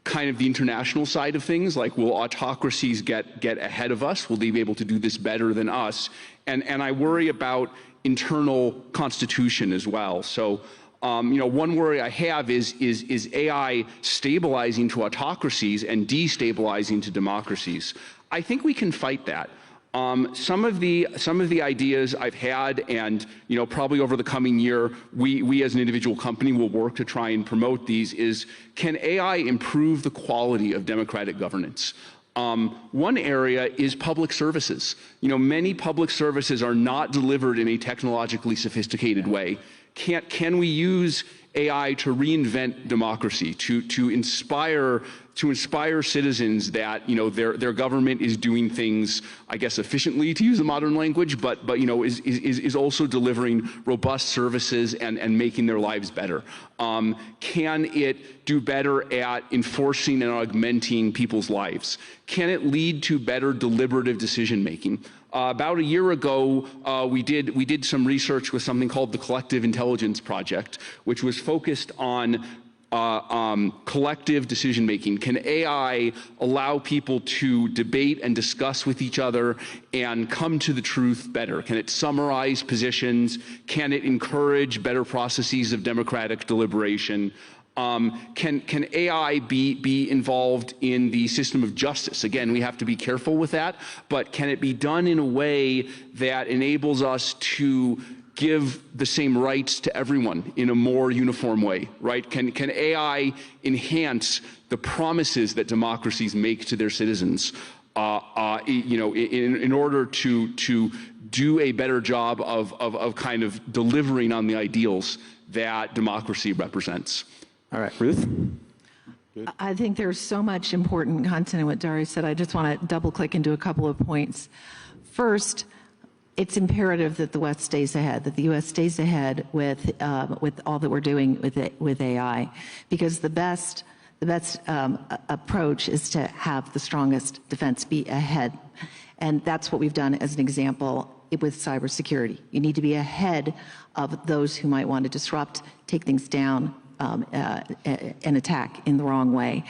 kind of the international side of things, like, will autocracies get ahead of us? Will they be able to do this better than us? And I worry about internal constitution as well. So, you know, one worry I have is AI stabilizing to autocracies and destabilizing to democracies. I think we can fight that. Some of the ideas I've had, and, you know, probably over the coming year, we as an individual company will work to try and promote these, is, can AI improve the quality of democratic governance? One area is public services. You know, many public services are not delivered in a technologically sophisticated way. Can we use AI to reinvent democracy, to inspire citizens that, you know, their government is doing things, I guess, efficiently, to use a modern language, but you know, is also delivering robust services and making their lives better? Can it do better at enforcing and augmenting people's lives? Can it lead to better deliberative decision making? About a year ago, we did some research with something called the Collective Intelligence Project, which was focused on collective decision making. Can AI allow people to debate and discuss with each other and come to the truth better? Can it summarize positions? Can it encourage better processes of democratic deliberation? Can AI be involved in the system of justice? Again, we have to be careful with that, but can it be done in a way that enables us to give the same rights to everyone in a more uniform way, right? Can AI enhance the promises that democracies make to their citizens, you know, in order to do a better job of kind of delivering on the ideals that democracy represents?
All right, Ruth?
I think there's so much important content in what Darius said. I just want to double click into a couple of points. First, it's imperative that the West stays ahead, that the U.S. stays ahead with all that we're doing with AI, because the best approach is to have the strongest defense be ahead. And that's what we've done as an example with cybersecurity. You need to be ahead of those who might want to disrupt, take things down, an attack in the wrong way.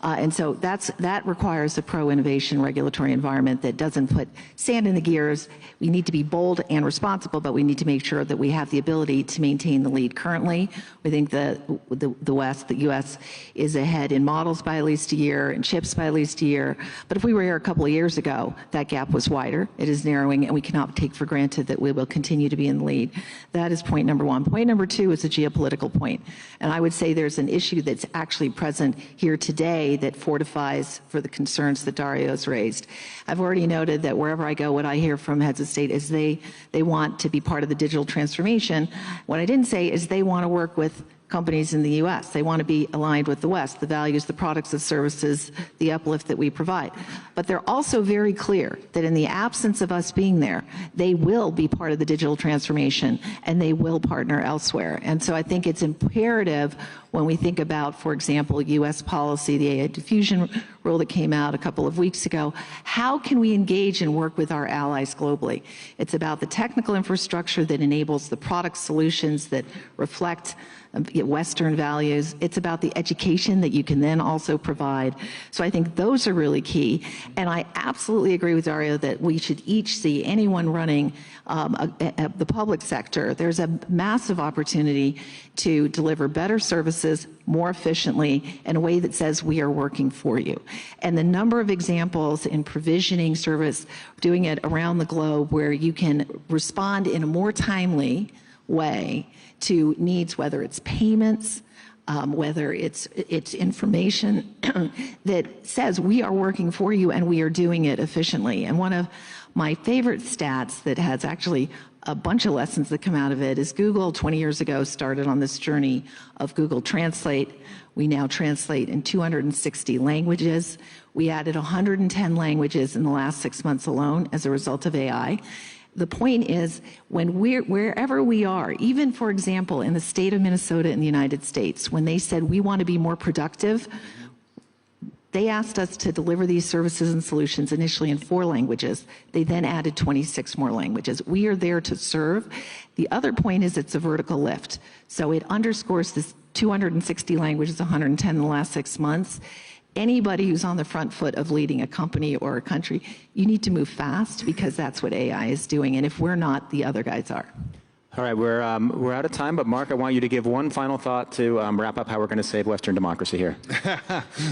And so that requires a pro-innovation regulatory environment that doesn't put sand in the gears. We need to be bold and responsible, but we need to make sure that we have the ability to maintain the lead. Currently, we think the U.S. is ahead in models by at least a year, in chips by at least a year. But if we were here a couple of years ago, that gap was wider. It is narrowing, and we cannot take for granted that we will continue to be in the lead. That is point number one. Point number two is a geopolitical point. And I would say there's an issue that's actually present here today that fortifies for the concerns that Dario's raised. I've already noted that wherever I go, what I hear from heads of state is they want to be part of the digital transformation. What I didn't say is they want to work with companies in the U.S. They want to be aligned with the West, the values, the products, the services, the uplift that we provide. But they're also very clear that in the absence of us being there, they will be part of the digital transformation and they will partner elsewhere. And so I think it's imperative when we think about, for example, U.S. policy, the AI diffusion rule that came out a couple of weeks ago, how can we engage and work with our allies globally? It's about the technical infrastructure that enables the product solutions that reflect Western values. It's about the education that you can then also provide. So I think those are really key. And I absolutely agree with Dario that we should each see anyone running the public sector. There's a massive opportunity to deliver better services more efficiently in a way that says we are working for you. And the number of examples in provisioning service, doing it around the globe where you can respond in a more timely way to needs, whether it's payments, whether it's information that says we are working for you and we are doing it efficiently. And one of my favorite stats that has actually a bunch of lessons that come out of it is Google 20 years ago started on this journey of Google Translate. We now translate in 260 languages. We added 110 languages in the last 6 months alone as a result of AI. The point is, wherever we are, even, for example, in the state of Minnesota in the United States, when they said we want to be more productive, they asked us to deliver these services and solutions initially in 4 languages. They then added 26 more languages. We are there to serve. The other point is it's a vertical lift. So it underscores this 260 languages, 110 in the last 6 months. Anybody who's on the front foot of leading a company or a country, you need to move fast because that's what AI is doing. And if we're not, the other guys are.
All right, we're out of time, but Mark, I want you to give one final thought to wrap up how we're going to save Western democracy here.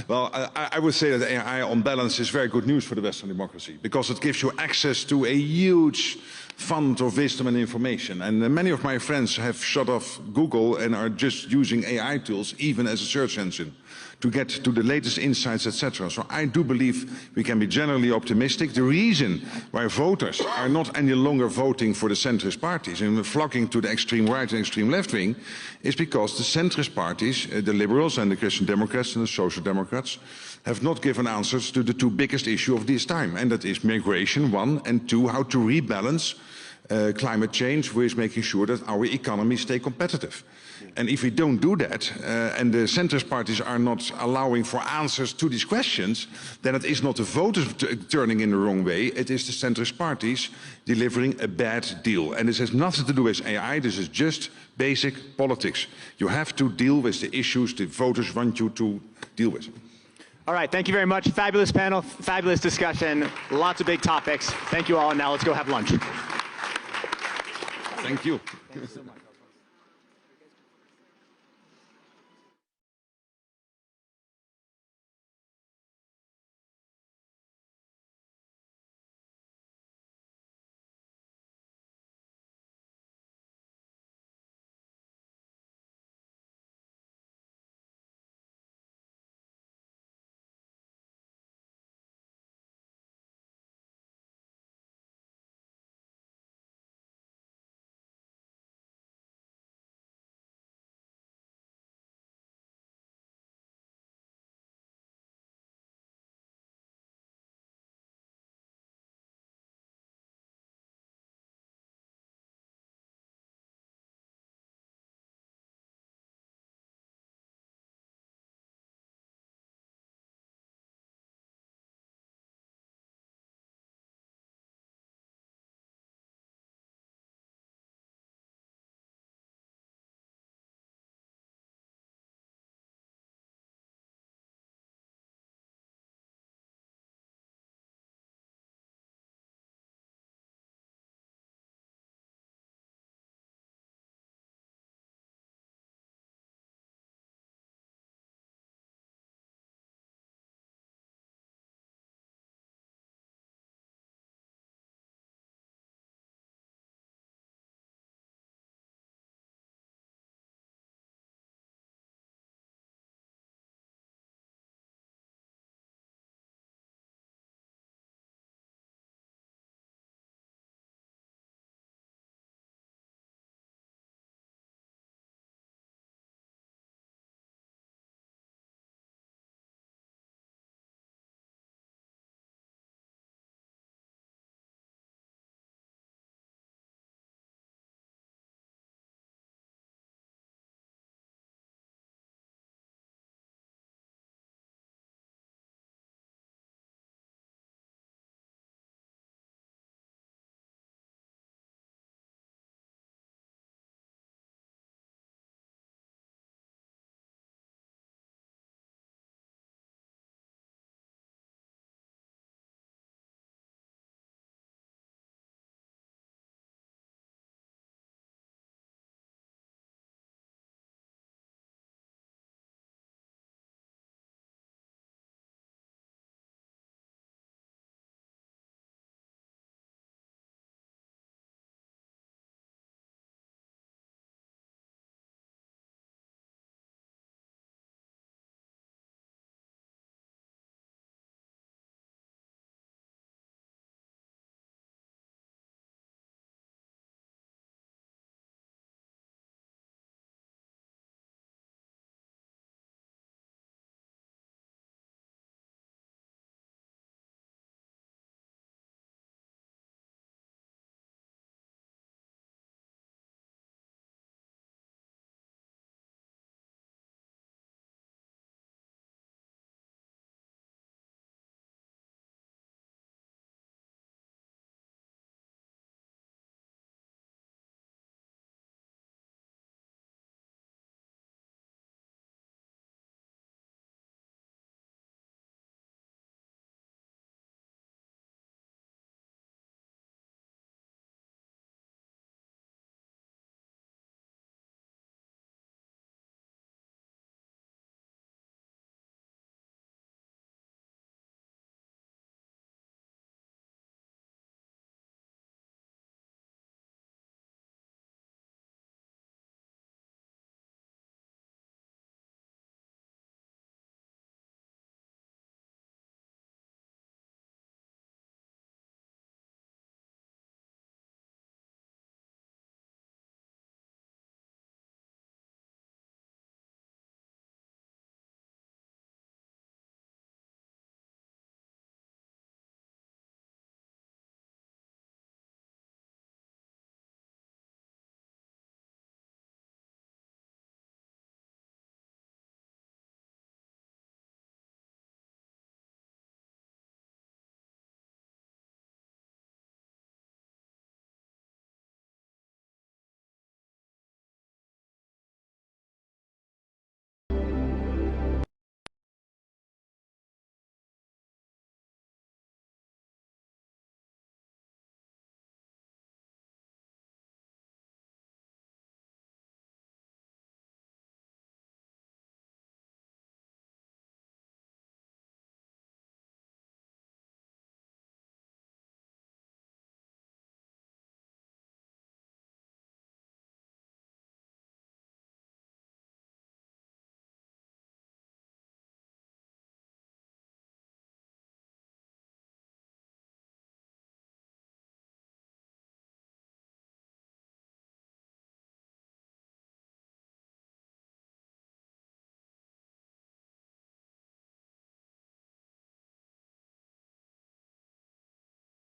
Well, I would say that AI on balance is very good news for the Western democracy because it gives you access to a huge fund of wisdom and information. And many of my friends have shut off Google and are just using AI tools, even as a search engine, to get to the latest insights, etc. So I do believe we can be generally optimistic. The reason why voters are not any longer voting for the centrist parties and flocking to the extreme right and extreme left wing is because the centrist parties, the Liberals and the Christian Democrats and the Social Democrats, have not given answers to the 2 biggest issues of this time. And that is migration, 1, and 2, how to rebalance climate change with making sure that our economy stay competitive. And if we don't do that, and the centrist parties are not allowing for answers to these questions, then it is not the voters turning in the wrong way, it is the centrist parties delivering a bad deal. And this has nothing to do with AI, this is just basic politics. You have to deal with the issues the voters want you to deal with.
All right, thank you very much. Fabulous panel, fabulous discussion, lots of big topics. Thank you all, and now let's go have lunch.
Thank you.
Thank you so much.